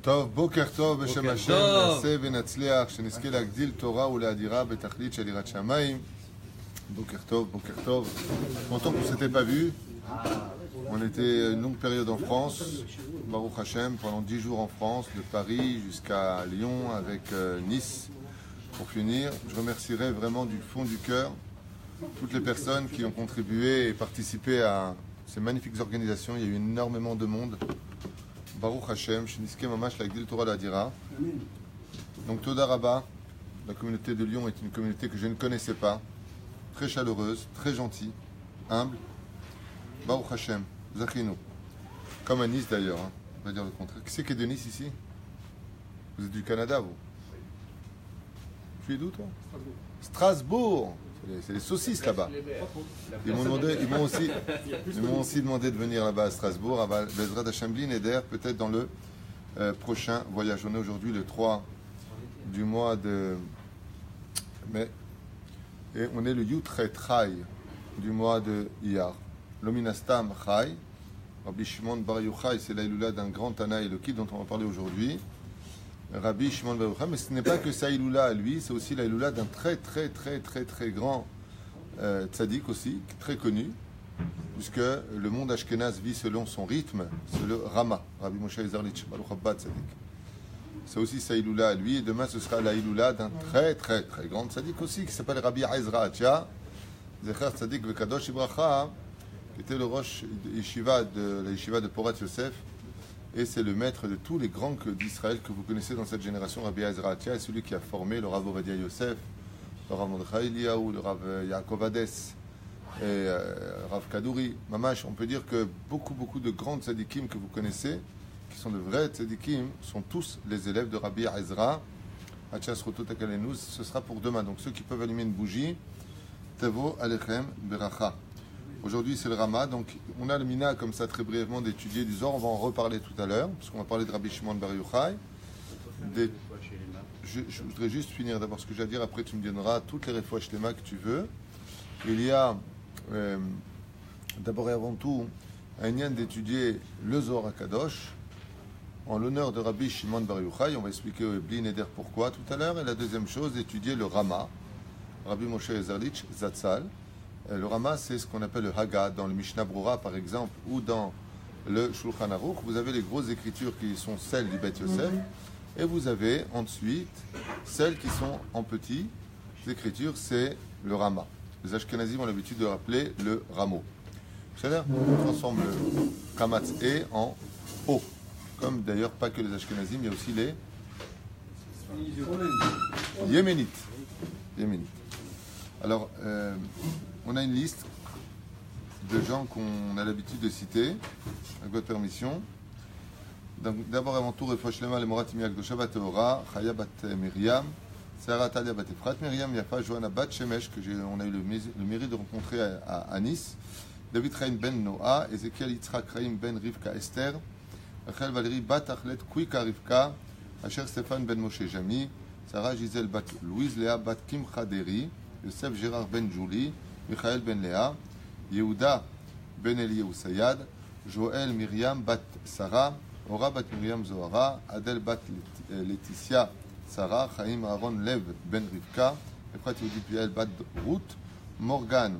טוב, בוקר טוב בשם השם, נעשה ונצליח, שנזכה להגדיל תורה ולהדירה בתכלית של יראת שמיים. בוקר טוב, בוקר טוב. Longtemps qu'on ne s'était pas vu. On était une longue période en France, Baruch Hashem, pendant 10 jours en France, de Paris jusqu'à Lyon, avec Nice, pour finir. Je remercierai vraiment du fond du cœur toutes les personnes qui ont contribué et participé à ces magnifiques organisations. Il y a eu énormément de monde. Baruch Hashem, Sheniske Mamash, l'Agdil Torah l'Adira. Donc Toda Rabba, la communauté de Lyon est une communauté que je ne connaissais pas, très chaleureuse, très gentille, humble. Baruch Hashem, Zachino. Comme à Nice d'ailleurs, hein. On va dire le contraire. Qui c'est qui est de Nice ici? Vous êtes du Canada, vous? Tu es d'où toi? Strasbourg. C'est les saucisses là-bas. Ils m'ont aussi demandé de venir là-bas à Strasbourg, à Bezrat Hashem Bli Neder, peut-être dans le prochain voyage. On est aujourd'hui le 3 du mois de mai. Et on est le Yutret Chai du mois de Iyar. Lominastam Chai. Rabbi Shimon Bar Yochai, c'est l'Aïloula d'un grand Tana Eloki dont on va parler aujourd'hui. Rabbi Shimon Bar Yochai, mais ce n'est pas que sa Aïloula à lui, c'est aussi l'Aïloula d'un très grand tzaddik aussi, très connu, puisque le monde ashkénaze vit selon son rythme, c'est le Rama, Rabbi Moshe Zarlich, Baruch Abba tzaddik. C'est aussi sa Aïloula à lui, et demain ce sera l'Aïloula d'un très grand tzaddik aussi, qui s'appelle Rabbi Ezra Atia, Zecher Tzaddik Vekadosh Ibracha, qui était le roche yeshiva de la yeshiva de Porat Yosef, et c'est le maître de tous les grands d'Israël que vous connaissez dans cette génération. Rabbi Ezra Atia est celui qui a formé le Rav Ovadia Yosef, le Rav Mordechai Eliyahu, le Rav Yaakov Hades et Rav Kadouri. Mamash, on peut dire que beaucoup de grands tzadikim que vous connaissez, qui sont de vrais tzadikim, sont tous les élèves de Rabbi Ezra Atia Srotot Akalenu. Ce sera pour demain. Donc ceux qui peuvent allumer une bougie, Tevo Alechem Beracha. Aujourd'hui c'est le Rama, donc on a le mina comme ça très brièvement d'étudier du Zohar, on va en reparler tout à l'heure, parce qu'on va parler de Rabbi Shimon Bar Yochai. Je voudrais juste finir d'abord ce que j'ai à dire, après tu me donneras toutes les refouach shlema que tu veux. Il y a d'abord et avant tout un lien d'étudier le Zohar HaKadosh en l'honneur de Rabbi Shimon Bar Yochai. On va expliquer au Bli Neder pourquoi tout à l'heure. Et la deuxième chose, d'étudier le Rama, Rabbi Moshe Zarlich Zatzal. Le Rama, c'est ce qu'on appelle le Haga dans le Mishnah Brura par exemple, ou dans le Shulchan Aruch. Vous avez les grosses écritures qui sont celles du Beth Yosef, et vous avez ensuite celles qui sont en petit. Les écritures, c'est le Rama. Les Ashkenazim ont l'habitude de rappeler le Ramo. C'est-à-dire, on transforme le Kamatz E en O. Comme d'ailleurs, pas que les Ashkenazim, il y a aussi les Yéménites. Alors, on a une liste de gens qu'on a l'habitude de citer, avec votre permission. D'abord, avant tout, Refouach Shlema, le Morat Imiak de Shabbat Teora, Chaya Bat Miriam, Sarah Talia Bat Efrat, Miriam Yafa, Johanna Bat Shemesh, on a eu le mérite de rencontrer à Nice, David Chaim Ben Noah, Ezekiel Yitzhak Chaim Ben Rivka Esther, Rachel Valérie Bat Achlet Kwika Rivka, Asher Stéphane Ben Moshe Jami, Sarah Gisèle Bat Louise Léa Bat Kim Khaderi, Yosef Gérard Ben Jouli, Michael Ben Léa, Yehuda Ben Eliyahu Sayad, Joël Myriam Bat Sarah, Ora Bat Myriam Zohara, Adel Bat Laetitia Sarah, Chaim Aaron Lev Ben Rivka, Efrat Yehudit Yael Bat Ruth, Morgan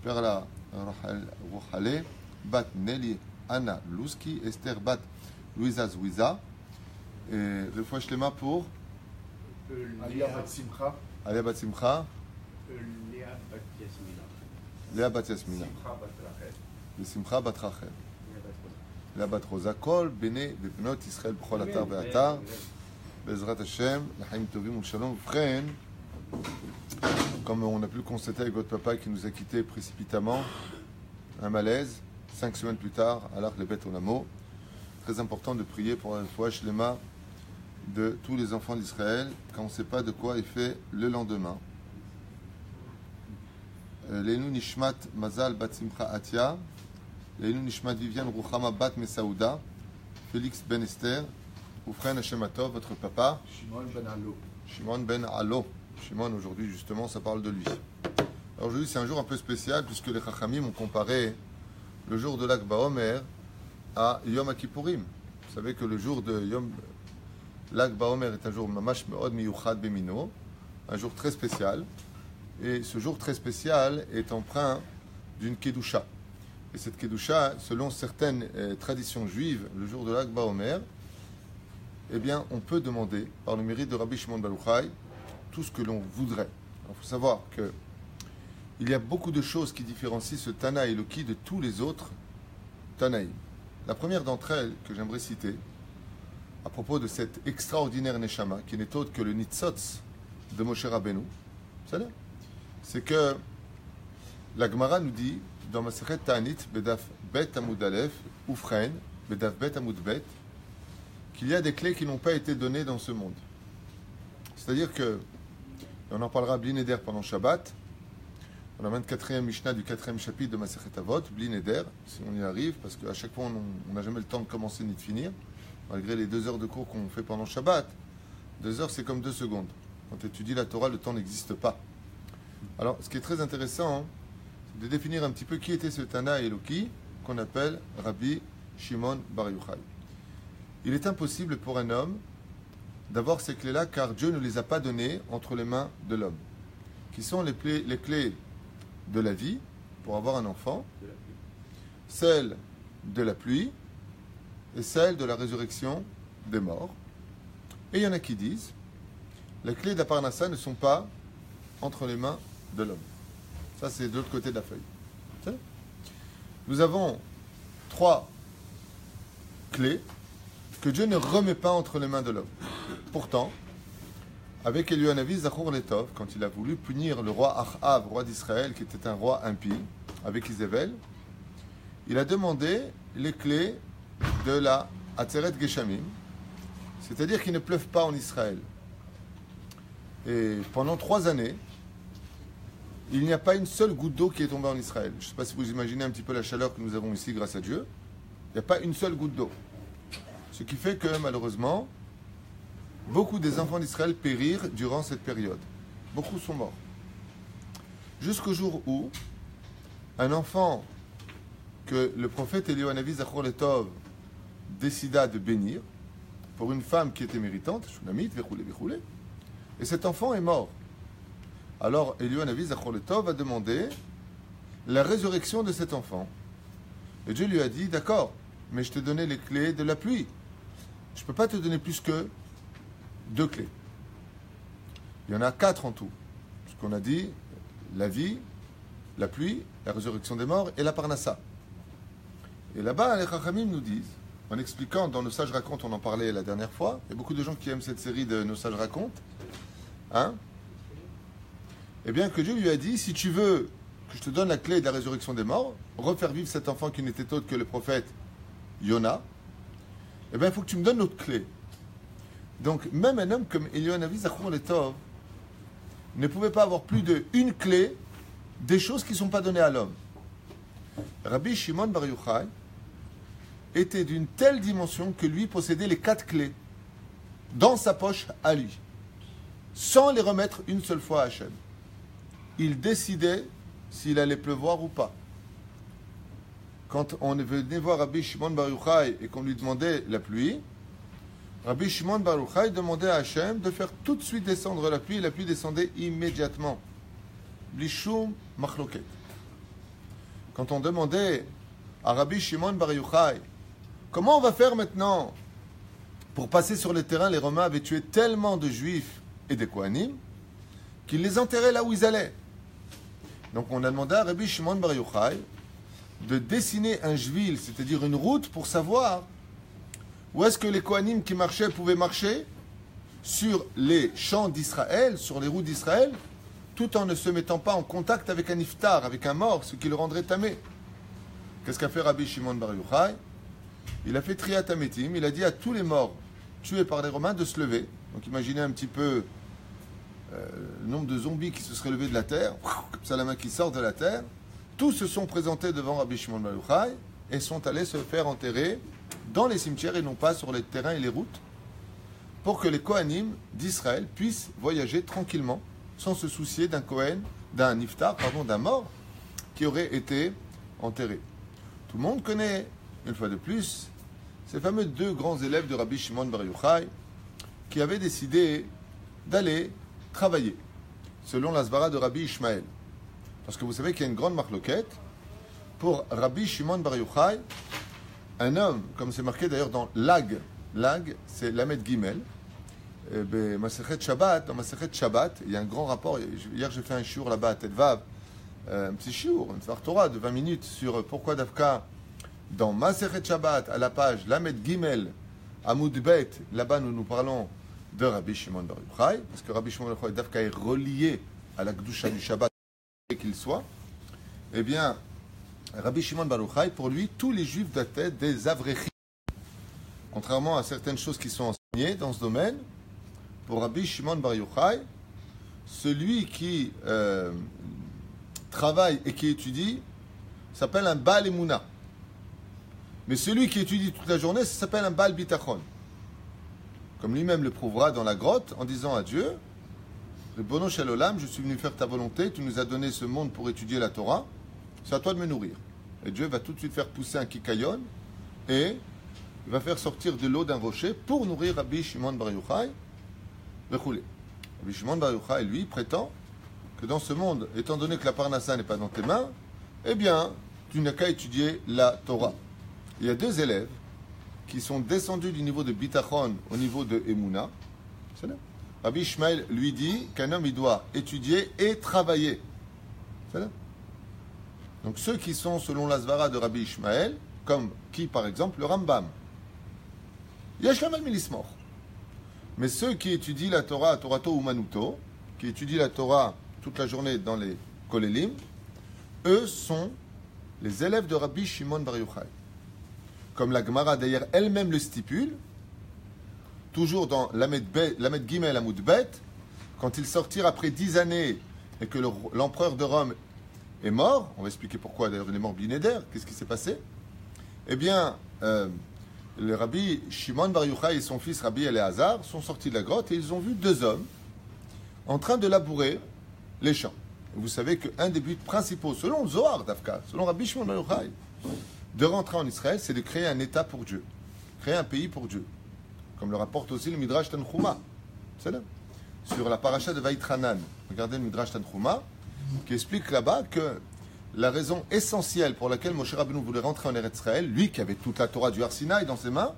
Perla Rochale, Bat Nelly Anna Louski, Esther Bat Louisa Zouiza, et Refouach Shlema pour Alia Bat Simcha. Alia Bat Simcha. Léa Bat Yasmina. Simcha Bat Rachel. Léa Bat Rosa. Kol Bene Bepnot Israël B'chol Atar Ve'atar. Bezrat Hashem. L'chaim Tovim U'Shalom. Frère, comme on a pu le constater avec votre papa qui nous a quittés précipitamment, un malaise, 5 semaines plus tard, à l'Arc de Beth Olamo. Très important de prier pour la Refouach Shlema de tous les enfants d'Israël, quand on ne sait pas de quoi il fait le lendemain. Leinu Nishmat Mazal Bat Simcha Atia, Leinu Nishmat Viviane Ruchama Bat Mesaouda, Félix Ben Esther, Oufren Hashem Atov, votre papa, Shimon Ben Allo. Shimon Ben Allo. Shimon, aujourd'hui, justement, ça parle de lui. Alors aujourd'hui, c'est un jour un peu spécial, puisque les Chachamim ont comparé le jour de l'Akba Omer à Yom Kippourim. Vous savez que le jour de Yom Lag Baomer est un jour mamash me'od miyuchad bemino, un jour très spécial. Et ce jour très spécial est empreint d'une kedusha. Et cette kedusha, selon certaines traditions juives, le jour de Lag Baomer, eh bien, on peut demander, par le mérite de Rabbi Shimon Bar Yochai, tout ce que l'on voudrait. Il faut savoir que il y a beaucoup de choses qui différencient ce Tana Eloki de tous les autres Tanaïm. La première d'entre elles, que j'aimerais citer, à propos de cette extraordinaire Neshama, qui n'est autre que le Nitzotz de Moshe Rabbeinu, c'est que la Gemara nous dit, dans Masechet Ta'anit, Bedaf Bet Amud Aleph, Ufrein, Bedaf Bet Amud Bet, qu'il y a des clés qui n'ont pas été données dans ce monde. C'est-à-dire que, et on en parlera Bli Neder pendant Shabbat, on a 24e Mishnah du 4e chapitre de Masechet Avot, Bli Neder, si on y arrive, parce qu'à chaque fois on n'a jamais le temps de commencer ni de finir, malgré les 2 heures de cours qu'on fait pendant Shabbat. 2 heures, c'est comme 2 secondes. Quand tu étudies la Torah, le temps n'existe pas. Alors, ce qui est très intéressant, c'est de définir un petit peu qui était ce Tana Eloki, qu'on appelle Rabbi Shimon Bar Yochai. Il est impossible pour un homme d'avoir ces clés-là, car Dieu ne les a pas données entre les mains de l'homme, qui sont les clés de la vie, pour avoir un enfant, celles de la pluie, et celles de la résurrection des morts. Et il y en a qui disent, les clés d'Aparnassa ne sont pas entre les mains de l'homme. Ça, c'est de l'autre côté de la feuille. Nous avons 3 clés que Dieu ne remet pas entre les mains de l'homme. Pourtant, avec Eliyahu Zachor Letov, quand il a voulu punir le roi Achav, roi d'Israël, qui était un roi impie, avec Isabelle, il a demandé les clés de la Atzeret Geshamim, c'est-à-dire qu'il ne pleuve pas en Israël. Et pendant 3 années, il n'y a pas une seule goutte d'eau qui est tombée en Israël. Je ne sais pas si vous imaginez un petit peu la chaleur que nous avons ici grâce à Dieu. Il n'y a pas une seule goutte d'eau. Ce qui fait que, malheureusement, beaucoup des enfants d'Israël périrent durant cette période. Beaucoup sont morts. Jusqu'au jour où un enfant que le prophète Eliyahu Zachor Letov décida de bénir pour une femme qui était méritante, Shunamit, Vechoulé, Vechoulé, et cet enfant est mort. Alors Eliyahu Zachor Letov a demandé la résurrection de cet enfant. Et Dieu lui a dit, d'accord, mais je t'ai donné les clés de la pluie. Je ne peux pas te donner plus que 2 clés. Il y en a 4 en tout. Ce qu'on a dit, la vie, la pluie, la résurrection des morts et la parnassa. Et là-bas, les Chachamim nous disent, en expliquant dans Nos Sages Racontent, on en parlait la dernière fois, il y a beaucoup de gens qui aiment cette série de Nos Sages Racontent, hein? Eh bien, que Dieu lui a dit, si tu veux que je te donne la clé de la résurrection des morts, refaire vivre cet enfant qui n'était autre que le prophète Yona, eh bien, il faut que tu me donnes l'autre clé. Donc, même un homme comme Eliyahu Zachor Letov ne pouvait pas avoir plus d'une clé des choses qui ne sont pas données à l'homme. Rabbi Shimon Bar Yochai était d'une telle dimension que lui possédait les 4 clés dans sa poche à lui, sans les remettre une seule fois à Hachem. Il décidait s'il allait pleuvoir ou pas. Quand on venait voir Rabbi Shimon Bar Yochai et qu'on lui demandait la pluie, Rabbi Shimon Bar Yochai demandait à Hachem de faire tout de suite descendre la pluie, et la pluie descendait immédiatement. Blishum machloket. Quand on demandait à Rabbi Shimon Bar Yochai, comment on va faire maintenant pour passer sur le terrain, les Romains avaient tué tellement de Juifs et des Kohanim qu'ils les enterraient là où ils allaient. Donc on a demandé à Rabbi Shimon Bar Yochai de dessiner un jvil, c'est-à-dire une route pour savoir où est-ce que les Kohanim qui marchaient pouvaient marcher sur les champs d'Israël, sur les routes d'Israël, tout en ne se mettant pas en contact avec un iftar, avec un mort, ce qui le rendrait tamé. Qu'est-ce qu'a fait Rabbi Shimon Bar Yochai? Il a fait Triat Hametim, il a dit à tous les morts tués par les Romains de se lever. Donc imaginez un petit peu le nombre de zombies qui se seraient levés de la terre, comme ça la main qui sort de la terre. Tous se sont présentés devant Rabbi Shimon Bar Yochai et sont allés se faire enterrer dans les cimetières et non pas sur les terrains et les routes, pour que les Kohanim d'Israël puissent voyager tranquillement, sans se soucier d'un Kohen, d'un iftar, d'un mort qui aurait été enterré. Tout le monde connaît, une fois de plus, ces fameux deux grands élèves de Rabbi Shimon Bar Yochai, qui avaient décidé d'aller travailler, selon la svara de Rabbi Ishmael. Parce que vous savez qu'il y a une grande marloquette. Pour Rabbi Shimon Bar Yochai, un homme, comme c'est marqué d'ailleurs dans Lag, c'est Lamed Gimel, Masechet Shabbat, dans Masechet Shabbat, il y a un grand rapport. Hier j'ai fait un shiur là-bas à Tetvav, un petit shiur, une Svar Torah de 20 minutes sur pourquoi Dafka, dans Masechet Shabbat, à la page Lamed Gimel, Amud Bet, là-bas nous parlons de Rabbi Shimon Bar Yochai, parce que Rabbi Shimon Bar Yochai Dafka est relié à la Kedusha du Shabbat, qu'il soit. Eh bien, Rabbi Shimon Bar Yochai, pour lui, tous les juifs doivent être des avrechim. Contrairement à certaines choses qui sont enseignées dans ce domaine, pour Rabbi Shimon Bar Yochai, celui qui travaille et qui étudie s'appelle un Baal Emunah. Mais celui qui étudie toute la journée, ça s'appelle un Baal Bitachon. Comme lui-même le prouvera dans la grotte en disant à Dieu, Ribono Shel Olam, je suis venu faire ta volonté, tu nous as donné ce monde pour étudier la Torah, c'est à toi de me nourrir. Et Dieu va tout de suite faire pousser un kikayon et il va faire sortir de l'eau d'un rocher pour nourrir Rabbi Shimon Bar Yochai. Rabbi Shimon Bar Yochai, lui, prétend que dans ce monde, étant donné que la parnassa n'est pas dans tes mains, eh bien, tu n'as qu'à étudier la Torah. Il y a deux élèves qui sont descendus du niveau de Bitachon au niveau de Emouna. C'est là. Rabbi Ishmael lui dit qu'un homme, il doit étudier et travailler. C'est là. Donc ceux qui sont selon la svara de Rabbi Ishmael, comme qui par exemple le Rambam, Yeshlam al-Milismor. Mais ceux qui étudient la Torah, Torato ou Manuto, qui étudient la Torah toute la journée dans les Kolelim, eux sont les élèves de Rabbi Shimon Bar Yochai. Comme la Gemara d'ailleurs elle-même le stipule, toujours dans Lamed Gimel Amud Bet, quand ils sortirent après 10 années et que l'empereur de Rome est mort, on va expliquer pourquoi d'ailleurs il est mort Binéder, qu'est-ce qui s'est passé? Eh bien, le Rabbi Shimon Bar Yochai et son fils Rabbi Eliezer sont sortis de la grotte et ils ont vu deux hommes en train de labourer les champs. Et vous savez qu'un des buts principaux, selon Zohar d'Afka, selon Rabbi Shimon Bar Yochai, de rentrer en Israël, c'est de créer un État pour Dieu, créer un pays pour Dieu. Comme le rapporte aussi le Midrash Tanchuma, c'est là, sur la paracha de Vaïtranan. Regardez le Midrash Tanchuma, qui explique là-bas que la raison essentielle pour laquelle Moshe Rabbeinu voulait rentrer en Eretz Israël, lui qui avait toute la Torah du Har Sinaï dans ses mains,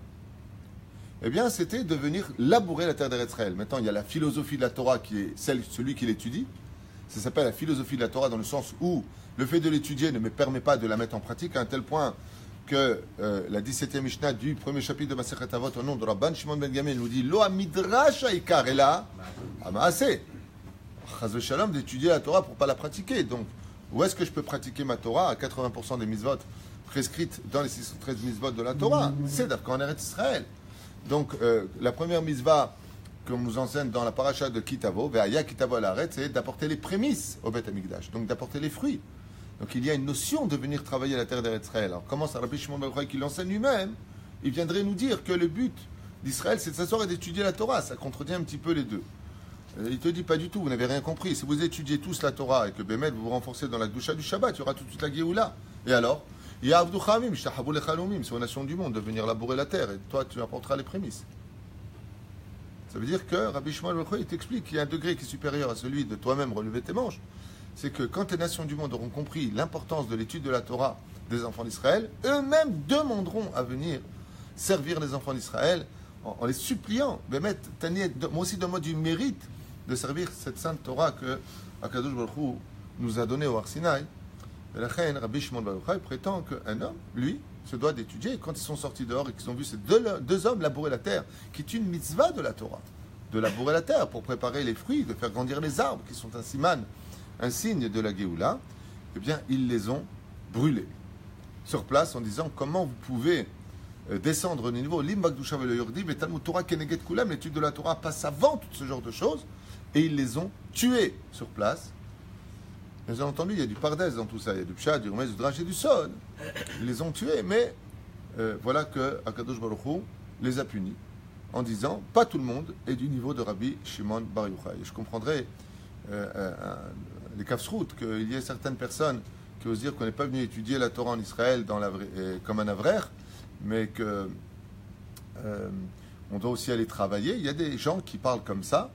eh bien, c'était de venir labourer la terre d'Eretz Israël. Maintenant, il y a la philosophie de la Torah qui est celui qui l'étudie. Ça s'appelle la philosophie de la Torah dans le sens où le fait de l'étudier ne me permet pas de la mettre en pratique à un tel point que la 17e Mishnah du premier chapitre de Masechet Avot au nom de Rabban Shimon ben Gamliel nous dit Lo amidrash haikar ela amaaseh. Chas v'shalom d'étudier la Torah pour ne pas la pratiquer. Donc, où est-ce que je peux pratiquer ma Torah à 80% des mitzvot prescrites dans les 613 mitzvot de la Torah? C'est d'Afkan Eretz Israël. Donc, la première mitzvah qu'on nous enseigne dans la paracha de Kitavo, Ve'aya Kitavo al-Haaretz, c'est d'apporter les prémices au Beth Amikdash, donc d'apporter les fruits. Donc il y a une notion de venir travailler la terre d'Eretz Israël. Alors comment ça, Rabbi Shimon Bar Yochai qui l'enseigne lui-même, il viendrait nous dire que le but d'Israël c'est de s'asseoir et d'étudier la Torah. Ça contredit un petit peu les deux. Il te dit pas du tout, vous n'avez rien compris. Si vous étudiez tous la Torah et que Bémet vous vous renforcez dans la doucha du Shabbat, il y aura tout de suite la Géoula. Et alors il y a Avdu Chamim, Shtahabu Lechalomim, c'est aux nations du monde de venir labourer la terre et toi tu apporteras les prémices. Ça veut dire que Rabbi Shimon Bar Yochai t'explique qu'il y a un degré qui est supérieur à celui de toi-même relever tes manches. C'est que quand les nations du monde auront compris l'importance de l'étude de la Torah des enfants d'Israël, eux-mêmes demanderont à venir servir les enfants d'Israël en les suppliant. Bémet, moi aussi donne-moi du mérite de servir cette sainte Torah que Akadosh Baruch Hu nous a donnée au Har Sinaï. Et la reine Rabbi Shimon Bar Yochai prétend qu'un homme, lui, se doit d'étudier. Et quand ils sont sortis dehors et qu'ils ont vu ces deux hommes labourer la terre, qui est une mitzvah de la Torah, de labourer la terre pour préparer les fruits, de faire grandir les arbres, qui sont un siman, un signe de la Géoula, eh bien, ils les ont brûlés sur place en disant comment vous pouvez descendre au niveau l'Imbagdusha ve le Yordi, ve Talmud Torah Keneget Kulam, l'étude de la Torah passe avant tout ce genre de choses, et ils les ont tués sur place. Vous avez entendu, il y a du pardès dans tout ça, il y a du pshat, du remède, du drach et du son. Ils les ont tués, mais voilà que Akadosh Baruch Hu les a punis en disant pas tout le monde est du niveau de Rabbi Shimon Bar Yochai. Je comprendrais les kafsrout, qu'il y ait certaines personnes qui osent dire qu'on n'est pas venu étudier la Torah en Israël comme un avraire, mais que on doit aussi aller travailler. Il y a des gens qui parlent comme ça,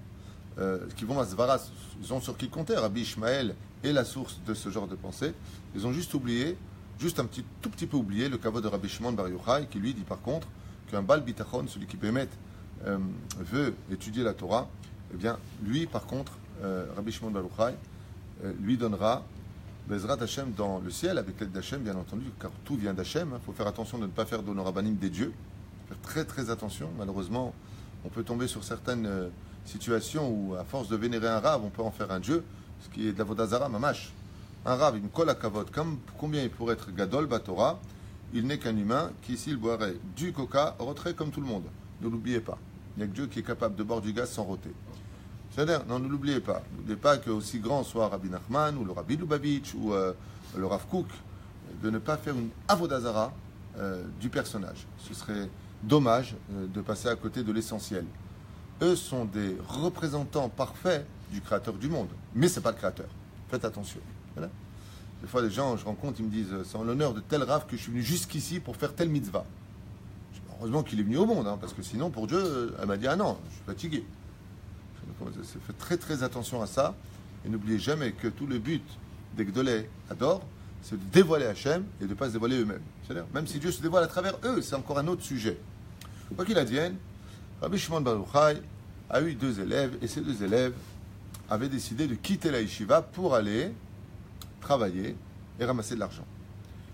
qui vont à Svara, ils ont sur qui compter. Rabbi Ishmael est la source de ce genre de pensée. Ils ont juste oublié, tout petit peu oublié le kavod de Rabbi Shimon Bar Yochai, qui lui dit par contre qu'un Bal Bitachon, celui qui Bémet veut étudier la Torah, eh bien, lui par contre, Rabbi Shimon Bar Yochai, lui donnera Bezrat Hashem dans le ciel, avec l'aide d'Hashem, bien entendu, car tout vient d'Hashem. Il faut faire attention de ne pas faire d'honorabanim des dieux. Faire très très attention. Malheureusement, on peut tomber sur certaines situations où, à force de vénérer un rave, on peut en faire un dieu, ce qui est de la vodazara, mamash. Un rave, une kol akavod, combien il pourrait être gadol, batora, il n'est qu'un humain qui, s'il boirait du coca, roterait comme tout le monde. Ne l'oubliez pas. Il n'y a que Dieu qui est capable de boire du gaz sans roter. C'est-à-dire, non, ne l'oubliez pas. N'oubliez pas qu'aussi grand soit Rabbi Nachman, ou le Rabbi Lubavitch, ou le Rav Kook, de ne pas faire une avodazara du personnage. Ce serait dommage de passer à côté de l'essentiel. Eux sont des représentants parfaits du créateur du monde. Mais ce n'est pas le créateur. Faites attention. Voilà. Des fois, les gens, je rencontre, ils me disent, c'est en l'honneur de tel Rav que je suis venu jusqu'ici pour faire telle mitzvah. Heureusement qu'il est venu au monde, hein, parce que sinon, pour Dieu, elle m'a dit, ah non, je suis fatigué. Faites très très attention à ça. Et n'oubliez jamais que tout le but des Gdolei Hador, c'est de dévoiler Hachem et de ne pas se dévoiler eux-mêmes. C'est-à-dire, même si Dieu se dévoile à travers eux, c'est encore un autre sujet. Quoi qu'il advienne, Rabbi Shimon Bar Yochai a eu 2 élèves, et ces 2 élèves avaient décidé de quitter la yeshiva pour aller travailler et ramasser de l'argent.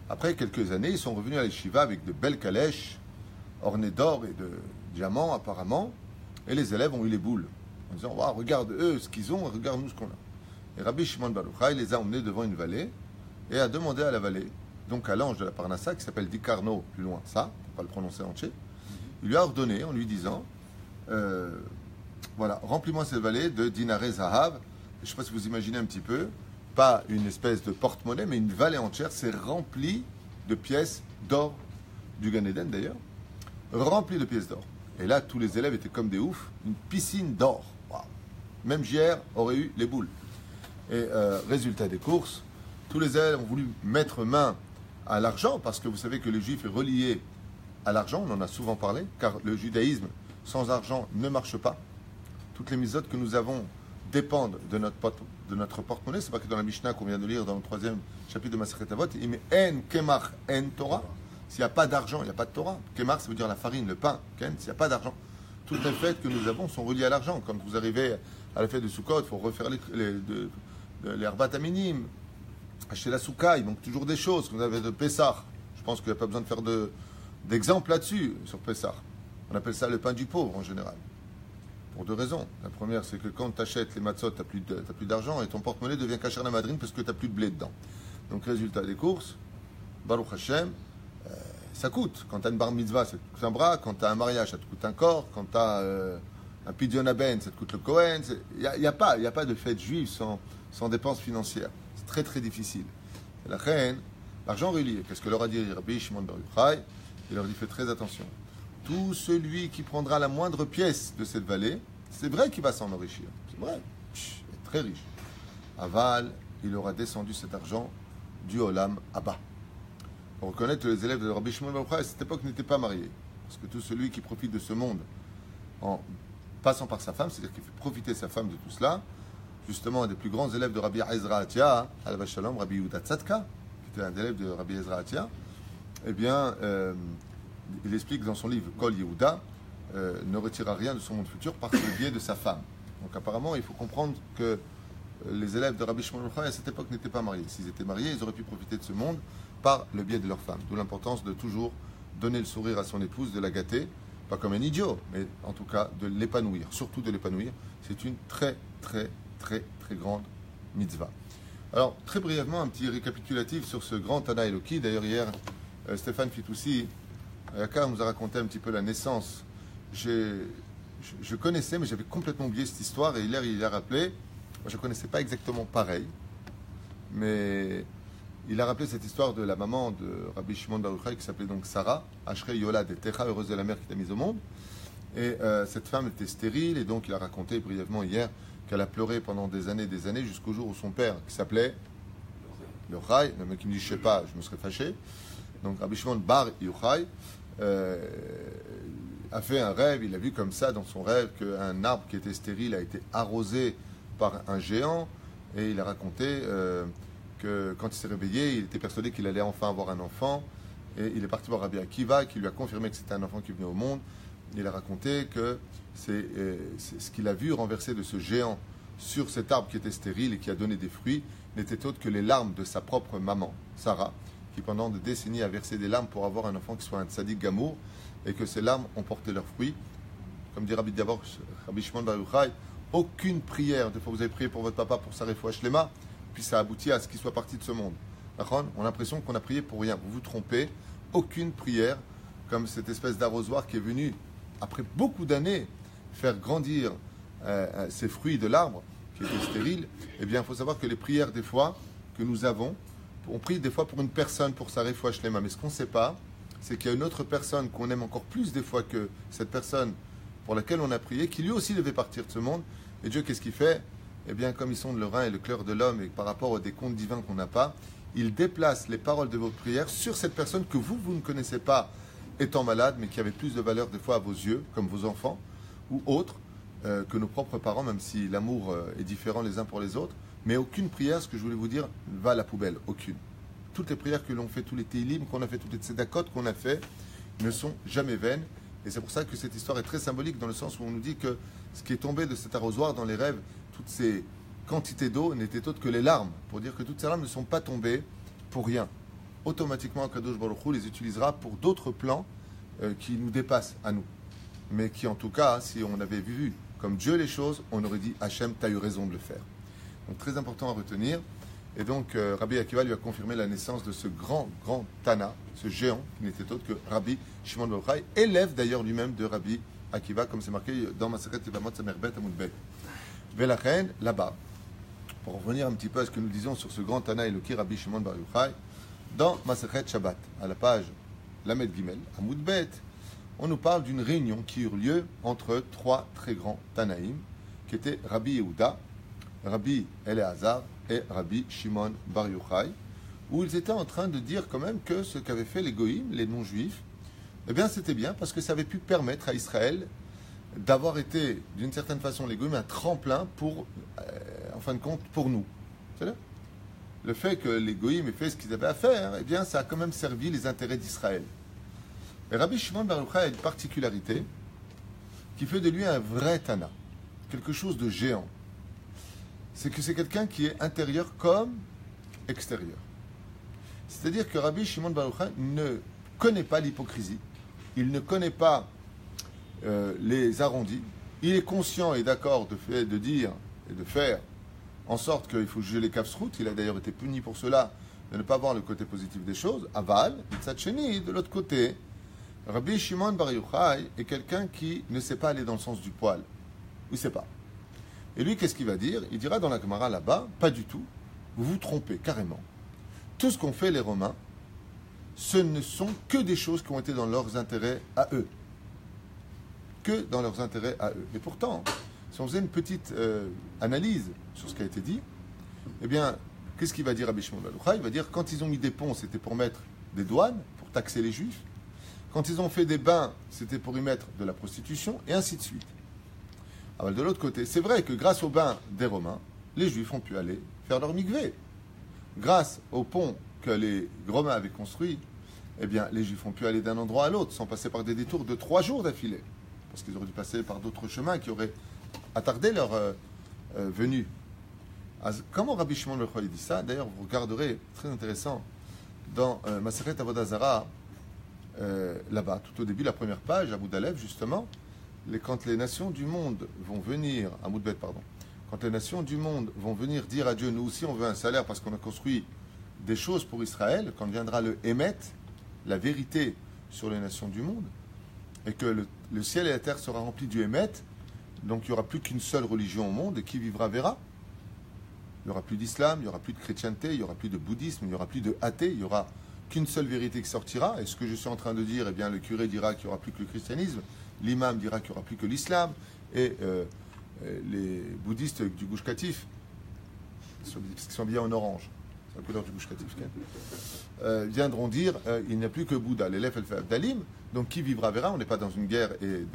Après quelques années, ils sont revenus à la yeshiva avec de belles calèches ornées d'or et de diamants apparemment, et les élèves ont eu les boules en disant wow, regarde eux ce qu'ils ont, regarde nous ce qu'on a. Et Rabbi Shimon Bar Yochai les a emmenés devant une vallée et a demandé à la vallée, donc à l'ange de la Parnassa qui s'appelle Dikarno, plus loin, ça, on ne peut pas le prononcer entier, il lui a ordonné en lui disant voilà, remplis-moi cette vallée de dinaré zahav. Je ne sais pas si vous imaginez un petit peu, pas une espèce de porte-monnaie, mais une vallée entière, c'est rempli de pièces d'or, du Gan Eden d'ailleurs, rempli de pièces d'or. Et là, tous les élèves étaient comme des oufs, une piscine d'or. Wow. Même JR aurait eu les boules. Et résultat des courses, tous les élèves ont voulu mettre main à l'argent, parce que vous savez que le juif est relié à l'argent, on en a souvent parlé, car le judaïsme sans argent ne marche pas. Toutes les mitzvot que nous avons dépendent de notre porte-monnaie. C'est pas que dans la Mishnah qu'on vient de lire dans le 3e chapitre de Masechet Avot, il met en kemach en Torah. S'il n'y a pas d'argent, il n'y a pas de Torah. Kemach, ça veut dire la farine, le pain. S'il n'y a pas d'argent, toutes les fêtes que nous avons sont reliées à l'argent. Quand vous arrivez à la fête de Sukkot, il faut refaire les Arbat Aminim, acheter la Souka, il manque toujours des choses. Vous avez de Pessah. Je pense qu'il n'y a pas besoin de faire d'exemple là-dessus, sur Pessah. On appelle ça le pain du pauvre en général. Pour 2 raisons. La première, c'est que quand tu achètes les matzot, tu n'as plus d'argent et ton porte-monnaie devient kasher la madrine parce que tu n'as plus de blé dedans. Donc, résultat des courses, Baruch Hashem, ça coûte. Quand tu as une bar mitzvah, ça te coûte un bras. Quand tu as un mariage, ça te coûte un corps. Quand tu as un pidyon aben, ça te coûte le Kohen. Il n'y a pas de fête juive sans dépenses financières. C'est très très difficile. Et la reine, l'argent relié. Qu'est-ce que leur a dit Rabbi Shimon Bar Yochai? Il leur dit faites très attention. Tout celui qui prendra la moindre pièce de cette vallée, c'est vrai qu'il va s'en enrichir. C'est vrai. Il est très riche. Aval, il aura descendu cet argent du Olam Abba. Pour reconnaître que les élèves de Rabbi Shimon Bar Yochai à cette époque n'étaient pas mariés. Parce que tout celui qui profite de ce monde en passant par sa femme, c'est-à-dire qu'il fait profiter sa femme de tout cela, justement un des plus grands élèves de Rabbi Ezra Atia, Alav Shalom, Rabbi Yehuda Tzadka, qui était un élève de Rabbi Ezra Atia, eh bien, il explique dans son livre Kol Yehuda, ne retirera rien de son monde futur par le biais de sa femme. Donc apparemment, il faut comprendre que les élèves de Rabbi Shimon Bar Yochai à cette époque n'étaient pas mariés. S'ils étaient mariés, ils auraient pu profiter de ce monde par le biais de leur femme. D'où l'importance de toujours donner le sourire à son épouse, de la gâter, pas comme un idiot, mais en tout cas de l'épanouir, surtout de l'épanouir. C'est une très, très, très, très grande mitzvah. Alors, très brièvement, un petit récapitulatif sur ce grand Tana Eloki. D'ailleurs, hier, Stéphane Fitoussi, Yakar nous a raconté un petit peu la naissance. Je connaissais, mais j'avais complètement oublié cette histoire, et hier, il a rappelé. Moi, je ne connaissais pas exactement pareil, mais il a rappelé cette histoire de la maman de Rabbi Shimon Bar Yochai qui s'appelait donc Sarah, Ashrei Yolad et Techa, heureuse de la mère qui t'a mise au monde. Et cette femme était stérile, et donc il a raconté brièvement hier qu'elle a pleuré pendant des années jusqu'au jour où son père, qui s'appelait Yochai, le mec qui me dit je sais pas, je me serais fâché, donc Rabbi Shimon Bar Yochai, a fait un rêve, il a vu comme ça dans son rêve qu'un arbre qui était stérile a été arrosé par un géant, et il a raconté que quand il s'est réveillé, il était persuadé qu'il allait enfin avoir un enfant, et il est parti voir Rabbi Akiva qui lui a confirmé que c'était un enfant qui venait au monde. Il a raconté que c'est ce qu'il a vu renverser de ce géant sur cet arbre qui était stérile et qui a donné des fruits n'était autre que les larmes de sa propre maman, Sarah, qui pendant des décennies a versé des larmes pour avoir un enfant qui soit un tzaddik gamour, et que ces larmes ont porté leurs fruits. Comme dit Rabbi Diavor, Rabbi Shimon Bar Yochai, aucune prière, des fois vous avez prié pour votre papa pour sa refoua shlema, puis ça aboutit à ce qu'il soit parti de ce monde. On a l'impression qu'on a prié pour rien. Vous vous trompez. Aucune prière, comme cette espèce d'arrosoir qui est venu, après beaucoup d'années, faire grandir ces fruits de l'arbre, qui était stérile. Eh bien, il faut savoir que les prières, des fois, que nous avons, on prie des fois pour une personne, pour sa refoua shlema. Mais ce qu'on ne sait pas, c'est qu'il y a une autre personne qu'on aime encore plus des fois que cette personne pour laquelle on a prié, qui lui aussi devait partir de ce monde. Et Dieu, qu'est-ce qu'il fait? Eh bien, comme ils sont le rein et le cœur de l'homme, et par rapport aux des comptes divins qu'on n'a pas, il déplace les paroles de vos prières sur cette personne que vous ne connaissez pas étant malade, mais qui avait plus de valeur des fois à vos yeux, comme vos enfants, ou autres, que nos propres parents, même si l'amour est différent les uns pour les autres. Mais aucune prière, ce que je voulais vous dire, va à la poubelle. Aucune. Toutes les prières que l'on fait, tous les télim qu'on a fait, toutes les tzedakot qu'on a fait, ne sont jamais vaines. Et c'est pour ça que cette histoire est très symbolique, dans le sens où on nous dit que ce qui est tombé de cet arrosoir dans les rêves, toutes ces quantités d'eau n'étaient autres que les larmes, pour dire que toutes ces larmes ne sont pas tombées pour rien. Automatiquement, Kadosh Baruch Hu les utilisera pour d'autres plans qui nous dépassent à nous. Mais qui, en tout cas, si on avait vu comme Dieu les choses, on aurait dit Hachem, tu as eu raison de le faire. Donc très important à retenir. Et donc Rabbi Akiva lui a confirmé la naissance de ce grand Tana, ce géant, qui n'était autre que Rabbi Shimon Bar Yochai, élève d'ailleurs lui-même de Rabbi Akiva, comme c'est marqué dans Masechet Yevamot Samerbet Amud Bet. Velachen, là-bas, pour revenir un petit peu à ce que nous disions sur ce grand Tana Eloki, Rabbi Shimon Bar Yochai, dans Masechet Shabbat, à la page Lamed Gimel, Amud Bet, on nous parle d'une réunion qui eut lieu entre trois très grands Tanaïm, qui étaient Rabbi Yehuda, Rabbi Eleazar et Rabbi Shimon Bar Yochai, où ils étaient en train de dire quand même que ce qu'avaient fait les goïms, les non-juifs, eh bien c'était bien parce que ça avait pu permettre à Israël d'avoir été, d'une certaine façon, les goïms, un tremplin pour, en fin de compte, pour nous. C'est-à-dire, le fait que les goïms aient fait ce qu'ils avaient à faire, eh bien ça a quand même servi les intérêts d'Israël. Et Rabbi Shimon Bar Yochai a une particularité qui fait de lui un vrai Tana, quelque chose de géant. C'est que c'est quelqu'un qui est intérieur comme extérieur. C'est-à-dire que Rabbi Shimon Bar Yochai ne connaît pas l'hypocrisie, il ne connaît pas les arrondis, il est conscient et d'accord de dire et de faire en sorte qu'il faut juger les kafsrout, il a d'ailleurs été puni pour cela, de ne pas voir le côté positif des choses. Aval, Tzatcheni, de l'autre côté, Rabbi Shimon Bar Yochai est quelqu'un qui ne sait pas aller dans le sens du poil. Il ne sait pas. Et lui, qu'est-ce qu'il va dire? Il dira dans la Gemara là-bas, pas du tout, vous vous trompez carrément. Tout ce qu'ont fait les Romains, ce ne sont que des choses qui ont été dans leurs intérêts à eux. Que dans leurs intérêts à eux. Et pourtant, si on faisait une petite analyse sur ce qui a été dit, eh bien, qu'est-ce qu'il va dire Rabbi Shimon Bar Yochai? Il va dire, quand ils ont mis des ponts, c'était pour mettre des douanes, pour taxer les Juifs. Quand ils ont fait des bains, c'était pour y mettre de la prostitution, et ainsi de suite. Alors, de l'autre côté, c'est vrai que grâce aux bains des Romains, les Juifs ont pu aller faire leur mikvé. Grâce au pont que les Romains avaient construit, eh bien, les Juifs ont pu aller d'un endroit à l'autre sans passer par des détours de 3 jours d'affilée. Parce qu'ils auraient dû passer par d'autres chemins qui auraient attardé leur venue. Alors, comment Rabbi Shimon Bar Yochai dit ça? D'ailleurs, vous regarderez, très intéressant, dans Masechet Avodah Zarah, là-bas, tout au début, la première page, à Boudalev, justement, quand les nations du monde vont venir, à Moudbet, pardon, quand les nations du monde vont venir dire à Dieu, nous aussi on veut un salaire parce qu'on a construit des choses pour Israël, quand viendra le Hémet, la vérité sur les nations du monde, et que le ciel et la terre sera remplis du Hémet, donc il n'y aura plus qu'une seule religion au monde, et qui vivra verra. Il n'y aura plus d'islam, il n'y aura plus de chrétienté, il n'y aura plus de bouddhisme, il n'y aura plus de athée, il n'y aura qu'une seule vérité qui sortira. Et ce que je suis en train de dire, eh bien, le curé dira qu'il n'y aura plus que le christianisme, l'imam dira qu'il n'y aura plus que l'islam, et les bouddhistes du Gush Katif, qui sont habillés en orange, la couleur du Gush Katif, viendront dire il n'y a plus que Bouddha, l'élève elle fait Abdalim, donc qui vivra verra, on n'est pas dans une guerre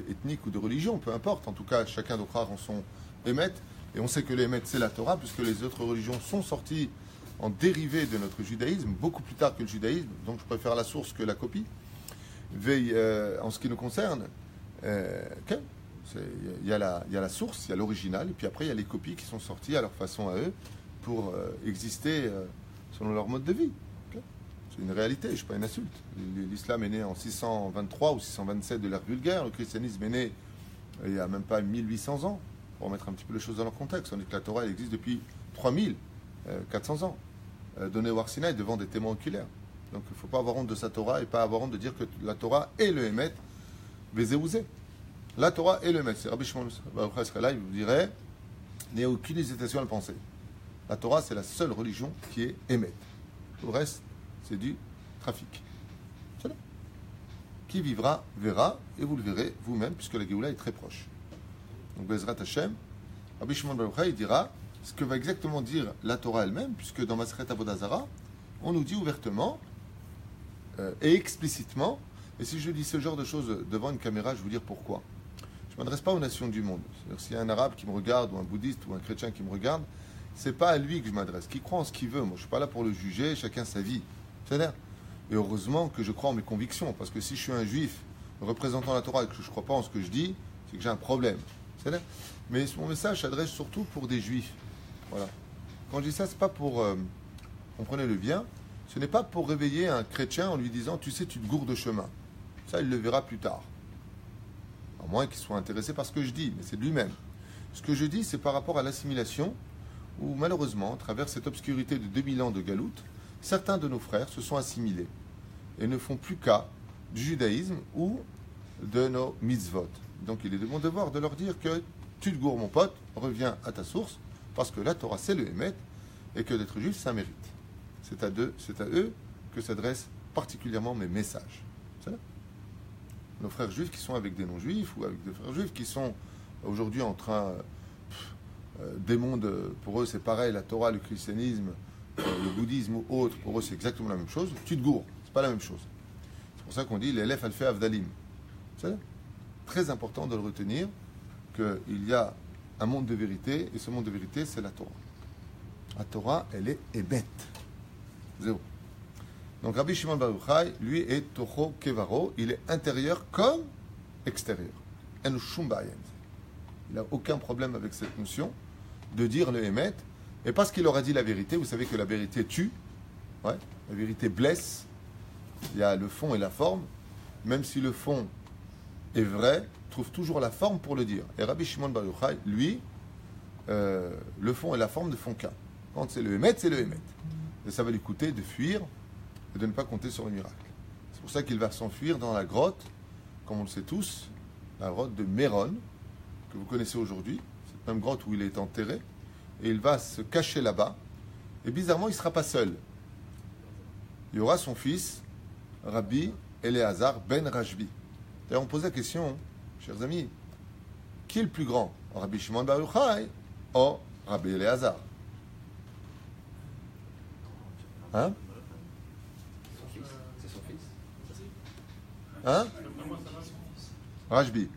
ethnique ou de religion, peu importe, en tout cas chacun doit croire en son Émet, et on sait que l'Émet c'est la Torah, puisque les autres religions sont sorties en dérivé de notre judaïsme, beaucoup plus tard que le judaïsme, donc je préfère la source que la copie. Veille, en ce qui nous concerne, il y a la source, il y a l'original, et puis après il y a les copies qui sont sorties à leur façon à eux pour exister selon leur mode de vie. Okay. C'est une réalité, je ne suis pas une insulte. L'islam est né en 623 ou 627 de l'ère vulgaire, le christianisme est né il n'y a même pas 1800 ans, pour remettre un petit peu les choses dans leur contexte. On dit que la Torah elle existe depuis 3400 ans, donnée au Arsinaï devant des témoins oculaires. Donc il ne faut pas avoir honte de sa Torah et pas avoir honte de dire que la Torah est le Hémet, Vézéouzé. La Torah est le Hémet. C'est Rabbi Shimon là, il vous dirait, il n'y a aucune hésitation à le penser. La Torah, c'est la seule religion qui est Hémet. Tout le reste, c'est du trafic. C'est là. Qui vivra, verra, et vous le verrez vous-même, puisque la Géoula est très proche. Donc Bezrat Hashem, Rabbi Shimon il dira ce que va exactement dire la Torah elle-même, puisque dans Masechet Avodah Zarah, on nous dit ouvertement et explicitement, et si je dis ce genre de choses devant une caméra, je vais vous dire pourquoi. Je ne m'adresse pas aux nations du monde. C'est-à-dire, s'il y a un arabe qui me regarde, ou un bouddhiste, ou un chrétien qui me regarde, c'est pas à lui que je m'adresse, qui croit en ce qu'il veut. Moi, je ne suis pas là pour le juger, chacun sa vie. C'est-à-dire, et heureusement que je crois en mes convictions, parce que si je suis un juif représentant la Torah et que je ne crois pas en ce que je dis, c'est que j'ai un problème. C'est-à-dire, mais mon message s'adresse surtout pour des juifs. Voilà. Quand je dis ça, c'est pas pour... comprenez le bien, ce n'est pas pour réveiller un chrétien en lui disant « tu sais, tu te gourdes de chemin ». Ça, il le verra plus tard. À moins qu'il soit intéressé par ce que je dis, mais c'est de lui-même. Ce que je dis, c'est par rapport à l'assimilation, où malheureusement, à travers cette obscurité de 2000 ans de galoute, certains de nos frères se sont assimilés et ne font plus cas du judaïsme ou de nos mitzvot. Donc il est de mon devoir de leur dire que tu te gourdes mon pote, reviens à ta source, parce que la Torah c'est le Hémet, et que d'être juif ça mérite. C'est à eux que s'adressent particulièrement mes messages. C'est là. Nos frères juifs qui sont avec des non-juifs, ou avec des frères juifs qui sont aujourd'hui en train... des mondes, pour eux c'est pareil, la Torah, le christianisme, le bouddhisme ou autre, pour eux c'est exactement la même chose. Tu te gourdes, c'est pas la même chose. C'est pour ça qu'on dit l'élève al fait avdalim. C'est très important de le retenir qu'il y a un monde de vérité, et ce monde de vérité c'est la Torah. La Torah, elle est ébête. Zéro. Donc Rabbi Shimon Bar Yochai, lui, est Toho Kevaro, il est intérieur comme extérieur. En shum ba'ayin. Il n'a aucun problème avec cette notion de dire le Hémet, et parce qu'il aura dit la vérité, vous savez que la vérité tue, ouais, la vérité blesse, il y a le fond et la forme, même si le fond est vrai, trouve toujours la forme pour le dire. Et Rabbi Shimon Bar Yochai, lui, le fond et la forme ne font qu'un. Quand c'est le Hémet, c'est le Hémet. Et ça va lui coûter de fuir et de ne pas compter sur le miracle. C'est pour ça qu'il va s'enfuir dans la grotte, comme on le sait tous, la grotte de Méron, que vous connaissez aujourd'hui, cette même grotte où il est enterré, et il va se cacher là-bas, et bizarrement, il ne sera pas seul. Il y aura son fils, Rabbi Eliezer ben Rajbi. D'ailleurs, on pose la question, chers amis, qui est le plus grand, Rabbi Shimon Bar Yochai ou Rabbi Eliezer? Hein? C'est son fils. Hein? Rajbi.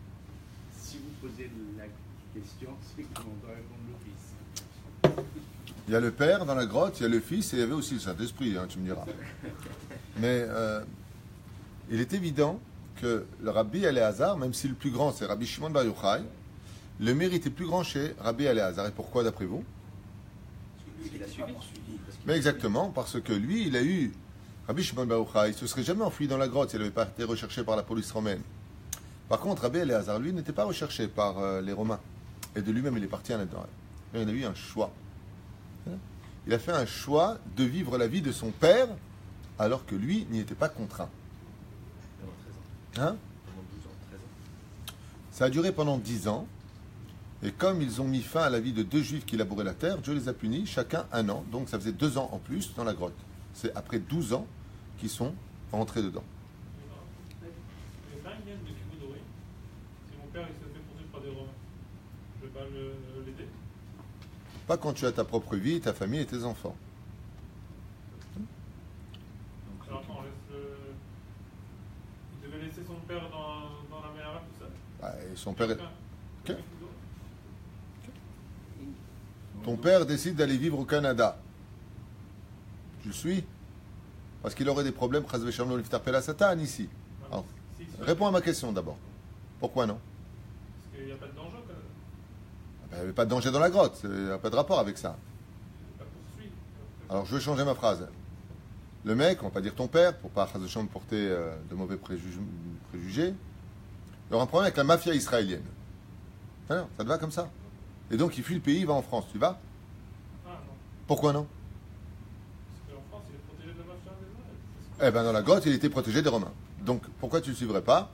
Si vous posez la question, c'est qu'on doit répondre le fils. Il y a le père dans la grotte, il y a le fils et il y avait aussi le Saint-Esprit, hein, tu me diras. Mais il est évident que le Rabbi Eliezer, même si le plus grand c'est Rabbi Shimon Bar Yochai, le mérite est plus grand chez Rabbi Eliezer. Et pourquoi d'après vous? Parce qu'il a suivi. Mais exactement, parce que lui, il a eu Rabbi Shimon Bar Yochai, il ne se serait jamais enfui dans la grotte s'il n'avait pas été recherché par la police romaine. Par contre, Rabbi Eliezer, lui, n'était pas recherché par les Romains. Et de lui-même, il est parti en Israël. Il a eu un choix. Il a fait un choix de vivre la vie de son père, alors que lui n'y était pas contraint. Pendant 13 ans. Hein? Pendant 12 ans, 13 ans. Ça a duré pendant 10 ans. Et comme ils ont mis fin à la vie de 2 juifs qui labouraient la terre, Dieu les a punis, chacun 1 an. Donc ça faisait 2 ans en plus dans la grotte. C'est après 12 ans qu'ils sont rentrés dedans. Les flingues viennent de Kibbutz Doré. Si mon père il se fait poursuivre par des Romains, je ne vais pas l'aider. Pas quand tu as ta propre vie, ta famille et tes enfants. son père dans la mer, tout ça. Et son père. Ok. Ton père décide d'aller vivre au Canada. Tu le suis? Parce qu'il aurait des problèmes, Chaz v'Shalom lo niftar pela Satan ici. Alors, réponds à ma question d'abord. Pourquoi non? Parce qu'il n'y a pas de danger au Canada. Il n'y avait pas de danger dans la grotte, il n'y a pas de rapport avec ça. Pas poursuivre. Alors je vais changer ma phrase. Le mec, on va pas dire ton père, pour pas Chaz v'Shalom porter de mauvais préjugés, il aura un problème avec la mafia israélienne. Alors, ça te va comme ça? Et donc il fuit le pays, il va en France. Tu vas? Ah non. Pourquoi non? Parce qu'en France, il est protégé de la mafia des Eh bien dans la grotte, il était protégé des Romains. Donc pourquoi tu ne suivrais pas?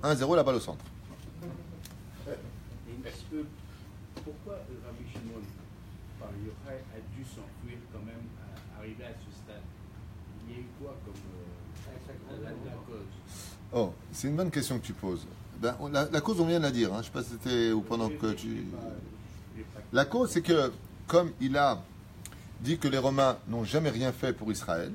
1-0 la balle au centre. Est-ce que pourquoi Rabbi Shimon Bar Yochai a dû s'enfuir quand même à arriver à ce stade? Il y a eu quoi comme la cause? Oh, c'est une bonne question que tu poses. Ben, la cause, on vient de la dire. Hein. Je ne sais pas si c'était ou pendant que tu... La cause, c'est que, comme il a dit que les Romains n'ont jamais rien fait pour Israël,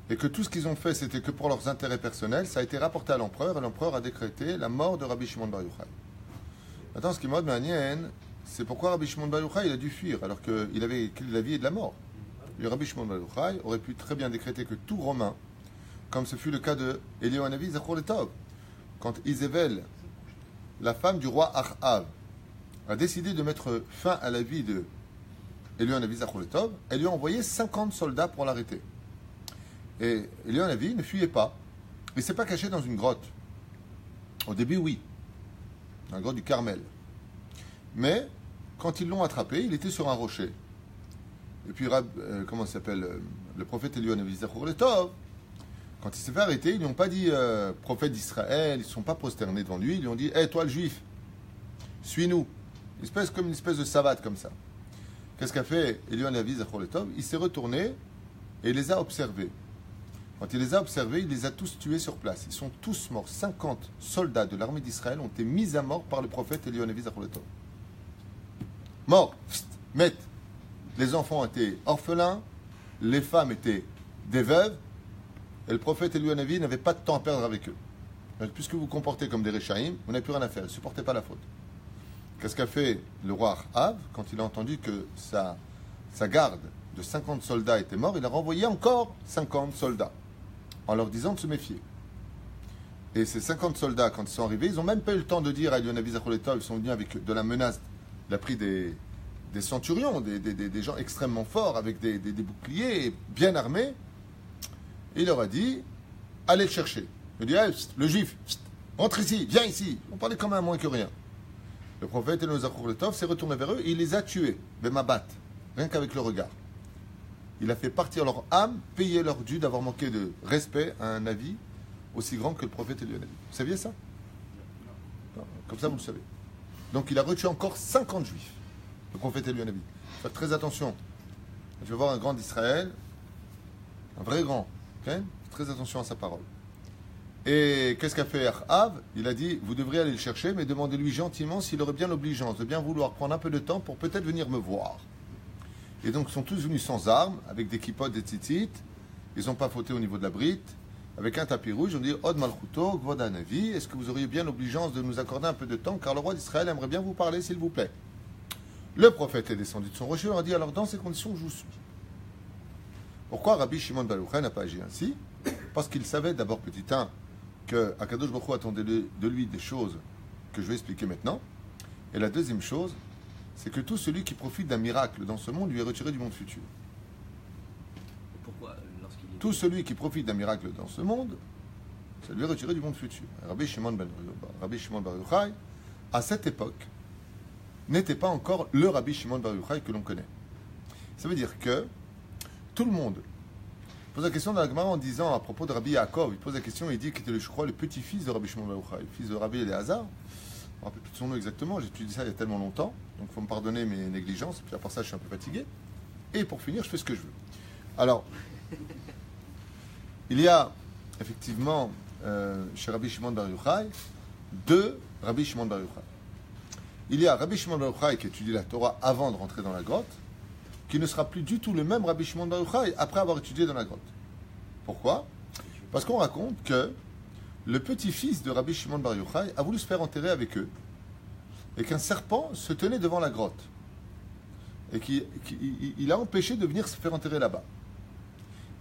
et que tout ce qu'ils ont fait, c'était que pour leurs intérêts personnels, ça a été rapporté à l'empereur, et l'empereur a décrété la mort de Rabbi Shimon Bar Yochai. Maintenant, ce qui m'a demandé, c'est pourquoi Rabbi Shimon Bar Yochai il a dû fuir, alors qu'il avait écrit de la vie et de la mort. Et Rabbi Shimon Bar Yochai aurait pu très bien décréter que tout Romain, comme ce fut le cas de Eliyahu Hanavi Zachor Letov, quand Izébel, la femme du roi Achav, a décidé de mettre fin à la vie de Eliyahu Hanavi Zachor Letov, elle lui a envoyé 50 soldats pour l'arrêter. Et Eliyahu Hanavi ne fuyait pas. Il ne s'est pas caché dans une grotte. Au début, oui. Dans la grotte du Carmel. Mais, quand ils l'ont attrapé, il était sur un rocher. Et puis, comment ça s'appelle? Le prophète Eliyahu Hanavi Zachor Letov, quand il s'est fait arrêter, ils ne lui ont pas dit prophète d'Israël, ils ne sont pas prosternés devant lui, ils lui ont dit toi le juif, suis-nous. Comme une espèce de savate comme ça. Qu'est-ce qu'a fait Eliyahu Hanavi Zachor Letov? Il s'est retourné et il les a observés. Quand il les a observés, il les a tous tués sur place. Ils sont tous morts. 50 soldats de l'armée d'Israël ont été mis à mort par le prophète Eliyahu Hanavi Zachor Letov. Morts, met. Les enfants étaient orphelins, les femmes étaient des veuves. Et le prophète Eliyahu Hanavi n'avait pas de temps à perdre avec eux. Donc, puisque vous vous comportez comme des Réchaïm, vous n'avez plus rien à faire. Ne supportez pas la faute. Qu'est-ce qu'a fait le roi Achav quand il a entendu que sa garde de 50 soldats était morte? Il a renvoyé encore 50 soldats en leur disant de se méfier. Et ces 50 soldats, quand ils sont arrivés, ils n'ont même pas eu le temps de dire à Eliyahu Hanavi Zachor Letov, ils sont venus avec de la menace. Il a pris des centurions, des gens extrêmement forts, avec des boucliers bien armés. Et il leur a dit, allez le chercher. Il dit, hey, le juif, rentre ici, viens ici. On parlait quand même moins que rien. Le prophète Eliyahu Zachor Letov s'est retourné vers eux et il les a tués, Bemabat, rien qu'avec le regard. Il a fait partir leur âme, payer leur dû d'avoir manqué de respect à un avis aussi grand que le prophète Eliyahu Hanavi. Vous saviez ça? Non, comme ça, vous le savez. Donc il a retué encore 50 juifs, le prophète Eliyahu Hanavi. Faites très attention. Je vais voir un grand d'Israël, un vrai grand. Okay? Très attention à sa parole. Et qu'est-ce qu'a fait Achav? Il a dit, vous devriez aller le chercher, mais demandez-lui gentiment s'il aurait bien l'obligeance de bien vouloir prendre un peu de temps pour peut-être venir me voir. Et donc ils sont tous venus sans armes, avec des kippotes, des tzitzit. Ils n'ont pas fauté au niveau de la brite. Avec un tapis rouge, ils ont dit, Od Malchuto, Gvod Hanavi, est-ce que vous auriez bien l'obligeance de nous accorder un peu de temps, car le roi d'Israël aimerait bien vous parler, s'il vous plaît. Le prophète est descendu de son rocher, il leur a dit, alors dans ces conditions, je vous suis. Pourquoi Rabbi Shimon Bar Yochai n'a pas agi ainsi? Parce qu'il savait d'abord, petit 1, que Akadosh Baruch Hu attendait de lui des choses que je vais expliquer maintenant. Et la deuxième chose, c'est que tout celui qui profite d'un miracle dans ce monde lui est retiré du monde futur. Pourquoi Tout celui qui profite d'un miracle dans ce monde, ça lui est retiré du monde futur. Rabbi Shimon Bar Yochai, à cette époque, n'était pas encore le Rabbi Shimon Bar Yochai que l'on connaît. Ça veut dire que tout le monde pose la question dans la Gemara en disant à propos de Rabbi Yaakov, il pose la question et il dit qu'il était, je crois, le petit-fils de Rabbi Shimon Bar Yochai, le fils de Rabbi Eliezer. Je ne me rappelle plus de son nom exactement, j'ai étudié ça il y a tellement longtemps, donc il faut me pardonner mes négligences, et puis à part ça, je suis un peu fatigué. Et pour finir, je fais ce que je veux. Alors, il y a effectivement chez Rabbi Shimon Bar Yochai deux Rabbi Shimon Bar Yochai. Il y a Rabbi Shimon Bar Yochai qui étudie la Torah avant de rentrer dans la grotte, qui ne sera plus du tout le même Rabbi Shimon Bar Yochai après avoir étudié dans la grotte. Pourquoi? Parce qu'on raconte que le petit-fils de Rabbi Shimon Bar Yochai a voulu se faire enterrer avec eux et qu'un serpent se tenait devant la grotte et qu'il a empêché de venir se faire enterrer là-bas.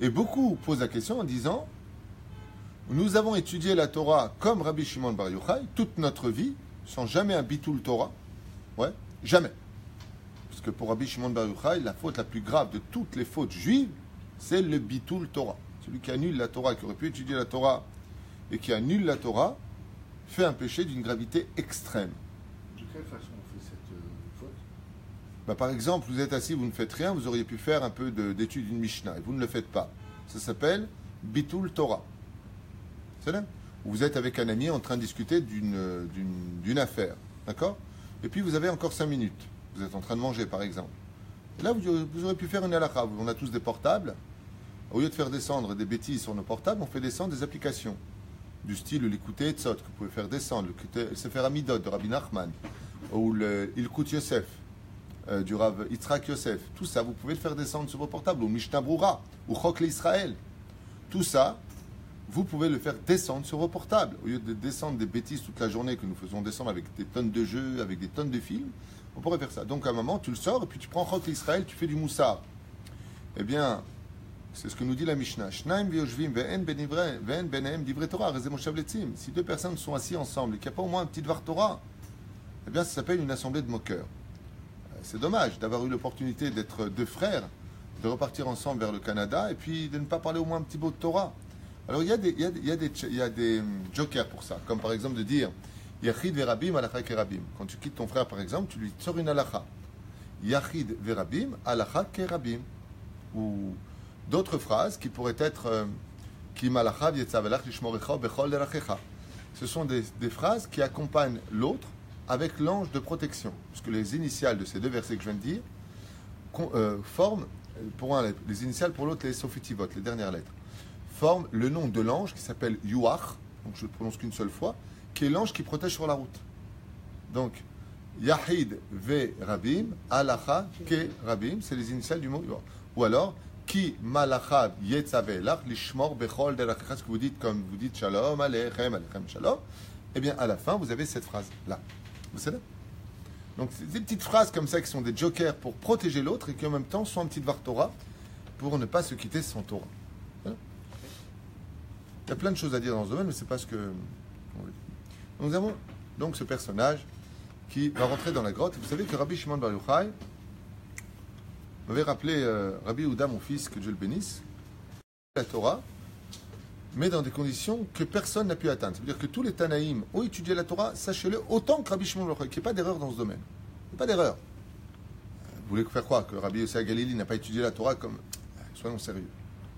Et beaucoup posent la question en disant nous avons étudié la Torah comme Rabbi Shimon Bar Yochai toute notre vie sans jamais un bitul Torah. Ouais, jamais. Parce que pour Rabbi Shimon Bar Yochai, la faute la plus grave de toutes les fautes juives, c'est le bitul Torah. Celui qui annule la Torah, qui aurait pu étudier la Torah et qui annule la Torah, fait un péché d'une gravité extrême. De quelle façon on fait cette faute? Par exemple, vous êtes assis, vous ne faites rien, vous auriez pu faire un peu d'étude d'une Mishnah et vous ne le faites pas. Ça s'appelle bitul Torah. C'est là. Vous êtes avec un ami en train de discuter d'une affaire. D'accord? Et puis vous avez encore 5 minutes. Vous êtes en train de manger, par exemple. Et là, vous aurez pu faire une halakha. On a tous des portables. Au lieu de faire descendre des bêtises sur nos portables, on fait descendre des applications. Du style l'écouter Etzot, que vous pouvez faire descendre, le Sefer Amidot de Rabbi Nachman, ou le Ilkut Yosef, du Rav Yitzhak Yosef. Tout ça, vous pouvez le faire descendre sur vos portables, ou Mishnah Brura, ou Chok l'Israël. Tout ça, vous pouvez le faire descendre sur vos portables. Au lieu de descendre des bêtises toute la journée que nous faisons descendre avec des tonnes de jeux, avec des tonnes de films, on pourrait faire ça. Donc à un moment, tu le sors, et puis tu prends Chok l'Israël, tu fais du moussar. Eh bien, c'est ce que nous dit la Mishnah. Si deux personnes sont assises ensemble et qu'il n'y a pas au moins un petit Dvar Torah, eh bien ça s'appelle une assemblée de moqueurs. C'est dommage d'avoir eu l'opportunité d'être deux frères, de repartir ensemble vers le Canada et puis de ne pas parler au moins un petit mot de Torah. Alors il y a des jokers pour ça, comme par exemple de dire Yachid verabim alacha kerabim. Quand tu quittes ton frère par exemple, tu lui sors une alacha. Yachid verabim alacha kerabim. Ou d'autres phrases qui pourraient être ce sont des phrases qui accompagnent l'autre avec l'ange de protection. Parce que les initiales de ces deux versets que je viens de dire forment, pour un, les initiales, pour l'autre, les sophitivot, les dernières lettres, forment le nom de l'ange qui s'appelle Yuach, donc je ne le prononce qu'une seule fois, qui est l'ange qui protège sur la route. Donc, Yahid ve Rabim, Alacha ke Rabim, c'est les initiales du mot Yuach. Ou alors, Ki malachav yetzavé lach lishmor bechol derachecha, ce que vous dites comme vous dites shalom aleichem shalom, eh bien à la fin vous avez cette phrase là. Vous savez? Donc c'est des petites phrases comme ça qui sont des jokers pour protéger l'autre et qui en même temps sont un petit Dvar Torah pour ne pas se quitter sans Torah. Voilà. Il y a plein de choses à dire dans ce domaine, mais c'est pas ce que. Nous avons donc ce personnage qui va rentrer dans la grotte. Vous savez que Rabbi Shimon Bar Yochai m'avait rappelé Rabbi Yehuda, mon fils, que Dieu le bénisse, la Torah, mais dans des conditions que personne n'a pu atteindre. C'est-à-dire que tous les Tanaïm ont étudié la Torah, sachez-le, autant que Rabbi Shimon Bar Yochai, qu'il n'y ait pas d'erreur dans ce domaine. Il n'y a pas d'erreur. Vous voulez faire croire que Rabbi Yossi Galili n'a pas étudié la Torah comme... Soyons sérieux.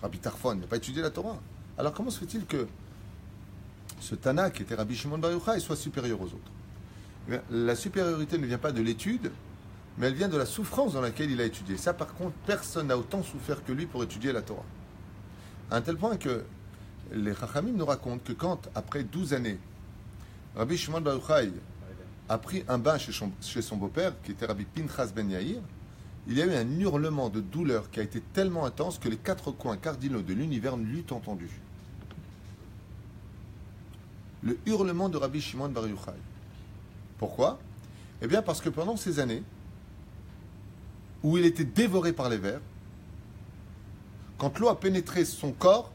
Rabbi Tarfon n'a pas étudié la Torah. Alors comment se fait-il que ce Tana, qui était Rabbi Shimon Bar Yochai, soit supérieur aux autres? Eh bien, la supériorité ne vient pas de l'étude, mais elle vient de la souffrance dans laquelle il a étudié. Ça, par contre, personne n'a autant souffert que lui pour étudier la Torah. À un tel point que les Chachamim nous racontent que quand, après 12 années, Rabbi Shimon Bar Yochai a pris un bain chez son beau-père, qui était Rabbi Pinchas ben Yair, il y a eu un hurlement de douleur qui a été tellement intense que les 4 coins cardinaux de l'univers l'eût entendu. Le hurlement de Rabbi Shimon Bar Yochai. Pourquoi? Eh bien parce que pendant ces années où il était dévoré par les vers, quand l'eau a pénétré son corps,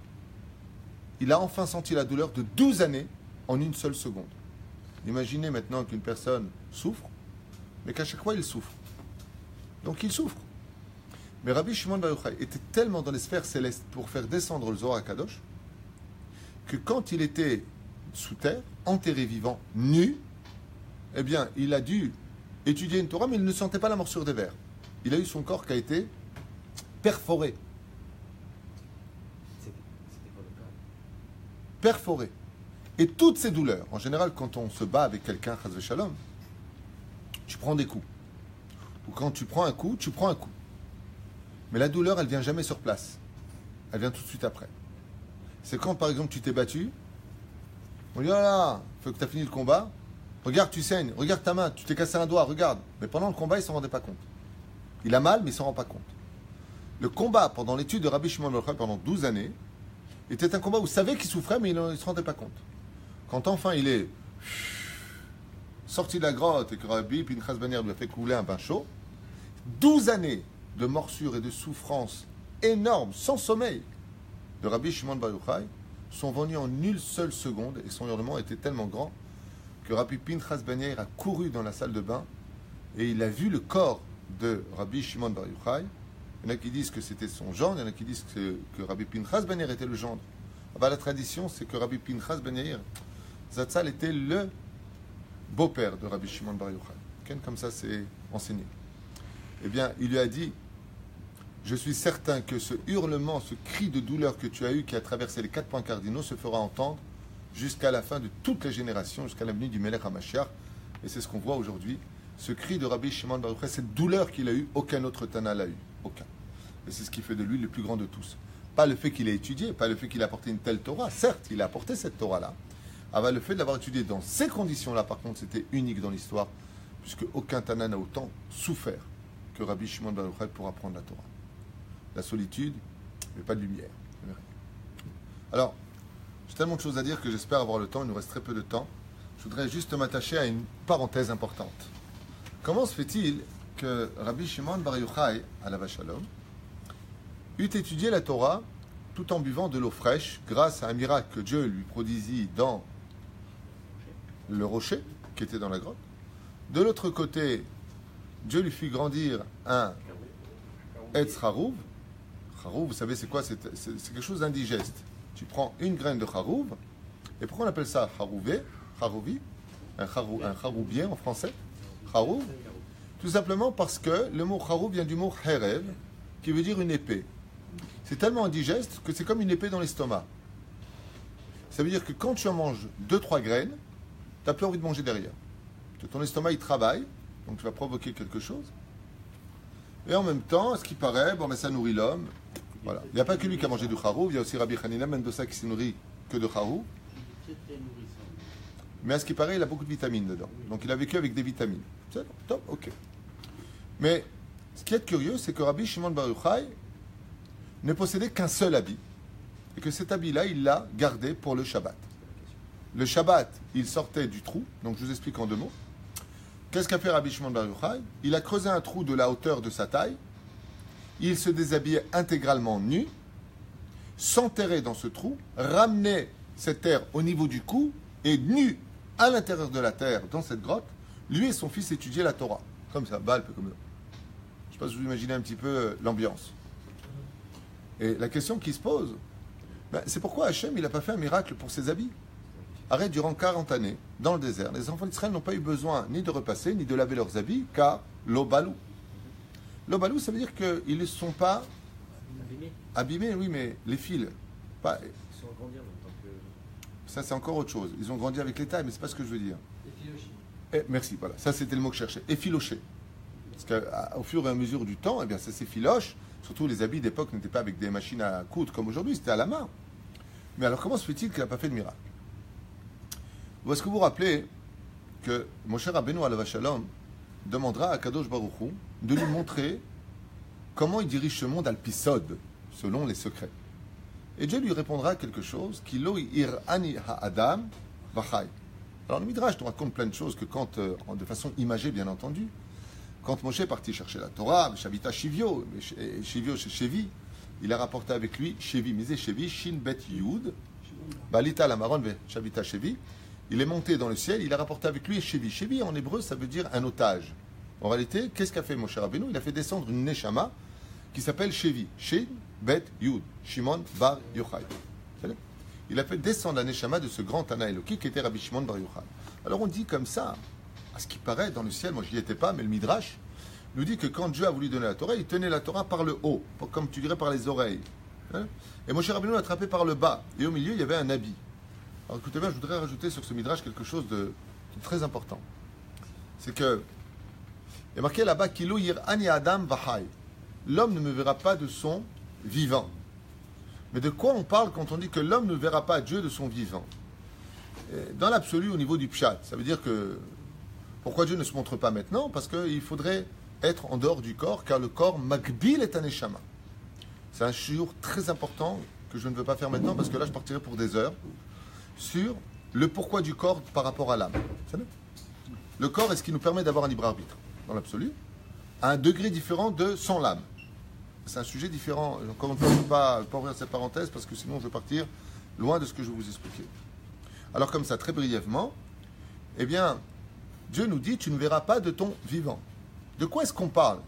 il a enfin senti la douleur de 12 années en une seule seconde. Imaginez maintenant qu'une personne souffre, mais qu'à chaque fois il souffre. Donc il souffre. Mais Rabbi Shimon Bar Yochai était tellement dans les sphères célestes pour faire descendre le Zohar HaKadosh que quand il était sous terre, enterré vivant, nu, eh bien, il a dû étudier une Torah, mais il ne sentait pas la morsure des vers. Il a eu son corps qui a été perforé. C'était quoi le cas? Perforé. Et toutes ces douleurs, en général, quand on se bat avec quelqu'un, chas v'shalom, tu prends des coups. Ou quand tu prends un coup, tu prends un coup. Mais la douleur, elle vient jamais sur place. Elle vient tout de suite après. C'est quand, par exemple, tu t'es battu, on dit, oh là, faut que tu as fini le combat, regarde, tu saignes, regarde ta main, tu t'es cassé un doigt, regarde. Mais pendant le combat, il ne s'en rendait pas compte. Il a mal, mais il ne s'en rend pas compte. Le combat, pendant l'étude de Rabbi Shimon Bar Yochai pendant 12 années, était un combat où il savait qu'il souffrait, mais il ne se rendait pas compte. Quand enfin il est sorti de la grotte et que Rabbi Pinchas Ben Yair lui a fait couler un bain chaud, 12 années de morsures et de souffrances énormes, sans sommeil, de Rabbi Shimon Bar Yochai sont venus en une seule seconde et son hurlement était tellement grand que Rabbi Pinchas Ben Yair a couru dans la salle de bain et il a vu le corps de Rabbi Shimon Bar Yochai. Il y en a qui disent que c'était son gendre, il y en a qui disent que Rabbi Pinchas Ben Yair était le gendre. Ah, la tradition, c'est que Rabbi Pinchas Ben Yair, Zatzal était le beau-père de Rabbi Shimon Bar Yochai. Comme ça, c'est enseigné. Eh bien, il lui a dit, je suis certain que ce hurlement, ce cri de douleur que tu as eu, qui a traversé les 4 points cardinaux, se fera entendre jusqu'à la fin de toutes les générations, jusqu'à la venue du Melech HaMashiach. Et c'est ce qu'on voit aujourd'hui. Ce cri de Rabbi Shimon Bar Yochai, cette douleur qu'il a eue, aucun autre Tana l'a eu. Aucun. Et c'est ce qui fait de lui le plus grand de tous. Pas le fait qu'il ait étudié, pas le fait qu'il a apporté une telle Torah. Certes, il a apporté cette Torah-là. Ah, le fait de l'avoir étudié dans ces conditions-là, par contre, c'était unique dans l'histoire, puisque aucun Tana n'a autant souffert que Rabbi Shimon Bar Yochai pour apprendre la Torah. La solitude, mais pas de lumière. Alors, j'ai tellement de choses à dire que j'espère avoir le temps, il nous reste très peu de temps. Je voudrais juste m'attacher à une parenthèse importante. Comment se fait-il que Rabbi Shimon Bar Yochai, alav shalom, eut étudié la Torah tout en buvant de l'eau fraîche grâce à un miracle que Dieu lui prodigie dans le rocher qui était dans la grotte. De l'autre côté, Dieu lui fit grandir un Etz Harouv. Harouv, vous savez c'est quoi? C'est quelque chose d'indigeste. Tu prends une graine de Harouv, et pourquoi on appelle ça Harouvé, Harouvi, un Haroubier en français, Harouv? Tout simplement parce que le mot Harouv vient du mot Herev, qui veut dire une épée. C'est tellement indigeste que c'est comme une épée dans l'estomac. Ça veut dire que quand tu en manges 2-3 graines, tu n'as plus envie de manger derrière. Ton estomac, il travaille, donc tu vas provoquer quelque chose. Et en même temps, à ce qui paraît, bon, mais ça nourrit l'homme. Voilà. Il n'y a pas que lui qui a mangé du Harouv, il y a aussi Rabbi Hanina Mendoza qui s'est nourri que de Harouv. Mais à ce qui paraît, il a beaucoup de vitamines dedans. Donc il a vécu avec des vitamines. C'est top, ok. Mais ce qui est curieux, c'est que Rabbi Shimon Bar Yochai ne possédait qu'un seul habit. Et que cet habit-là, il l'a gardé pour le Shabbat. Le Shabbat, il sortait du trou. Donc je vous explique en 2 mots. Qu'est-ce qu'a fait Rabbi Shimon Bar Yochai? Il a creusé un trou de la hauteur de sa taille. Il se déshabillait intégralement nu, s'enterrait dans ce trou, ramenait cette terre au niveau du cou et nu à l'intérieur de la terre, dans cette grotte, lui et son fils étudiaient la Torah. Comme ça, balpe, comme ça. Je ne sais pas si vous imaginez un petit peu l'ambiance. Et la question qui se pose, c'est pourquoi Hachem, il n'a pas fait un miracle pour ses habits. Arrête, durant 40 années, dans le désert, les enfants d'Israël n'ont pas eu besoin ni de repasser, ni de laver leurs habits, car l'obalou. L'obalou, ça veut dire qu'ils ne sont pas abîmés, oui, mais les fils. Pas... Ils sont grandis en même temps que... Ça, c'est encore autre chose. Ils ont grandi avec les tailles, mais ce n'est pas ce que je veux dire. Effilochés. Merci, voilà. Ça, c'était le mot que je cherchais. Effiloché. Parce qu'au fur et à mesure du temps, eh bien, ça s'effiloche. Surtout, les habits d'époque n'étaient pas avec des machines à coudre comme aujourd'hui, c'était à la main. Mais alors, comment se fait-il qu'il n'a pas fait de miracle? Est-ce que vous vous rappelez que Moshe Rabbeinu alav shalom demandera à Kadosh Baruch Hu de lui montrer comment il dirige ce monde al-pisod, selon les secrets. Et Dieu lui répondra quelque chose qui lo ir'ani ha'adam v'chai. Alors le Midrash nous raconte plein de choses que quand, de façon imagée bien entendu, quand Moshe est parti chercher la Torah, Shavita Shivio, Shivio chez Shevi, il a rapporté avec lui Shevi, misé Shevi, Shin Bet Yud, Balita Lamaron ve Shavita Shevi. Il est monté dans le ciel, il a rapporté avec lui Shevi. Shevi en hébreu, ça veut dire un otage. En réalité, qu'est-ce qu'a fait Moshe Rabbeinu? Il a fait descendre une Neshama qui s'appelle Shevi. Shin Bet Yud, Shimon Bar Yochai. Il a fait descendre la Neshama de ce grand Tana Eloki qui était Rabbi Shimon Bar Yochai. Alors on dit comme ça, à ce qui paraît dans le ciel, moi je n'y étais pas, mais le Midrash nous dit que quand Dieu a voulu donner la Torah, il tenait la Torah par le haut, comme tu dirais par les oreilles. Et Moshe Rabbeinu l'a attrapé par le bas. Et au milieu, il y avait un habit. Alors écoutez bien, je voudrais rajouter sur ce Midrash quelque chose de très important. C'est que, il y a marqué là-bas, Kilo yir'ani adam v'chai. L'homme ne me verra pas de son vivant. Mais de quoi on parle quand on dit que l'homme ne verra pas Dieu de son vivant? Dans l'absolu, au niveau du pshat, ça veut dire que, pourquoi Dieu ne se montre pas maintenant? Parce qu'il faudrait être en dehors du corps, car le corps, makbil est un neshama. C'est un shiur très important que je ne veux pas faire maintenant, parce que là, je partirai pour des heures, sur le pourquoi du corps par rapport à l'âme. Le corps est ce qui nous permet d'avoir un libre arbitre, dans l'absolu, à un degré différent de sans l'âme. C'est un sujet différent. Encore une fois, je ne peux pas ouvrir cette parenthèse parce que sinon je vais partir loin de ce que je vais vous expliquer. Alors comme ça, très brièvement, eh bien, Dieu nous dit, tu ne verras pas de ton vivant. De quoi est-ce qu'on parle?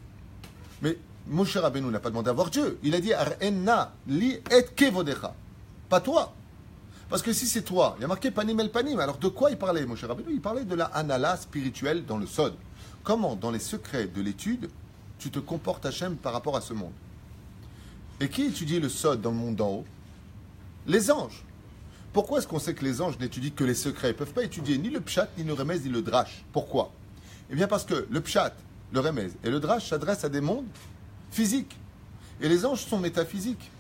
Mais Moshe Rabbeinu n'a pas demandé à voir Dieu. Il a dit, Ar'enna li et kevodecha. Pas toi. Parce que si c'est toi, il y a marqué panim el panim. Alors de quoi il parlait, Moshe Rabbeinu? Il parlait de la anala spirituelle dans le sod. Comment, dans les secrets de l'étude, tu te comportes Hachem par rapport à ce monde. Et qui étudie le sod dans le monde d'en haut? Les anges. Pourquoi est-ce qu'on sait que les anges n'étudient que les secrets? Ils ne peuvent pas étudier ni le pshat, ni le remez, ni le drash. Pourquoi? Eh bien parce que le pshat, le remez et le drash s'adressent à des mondes physiques. Et les anges sont métaphysiques.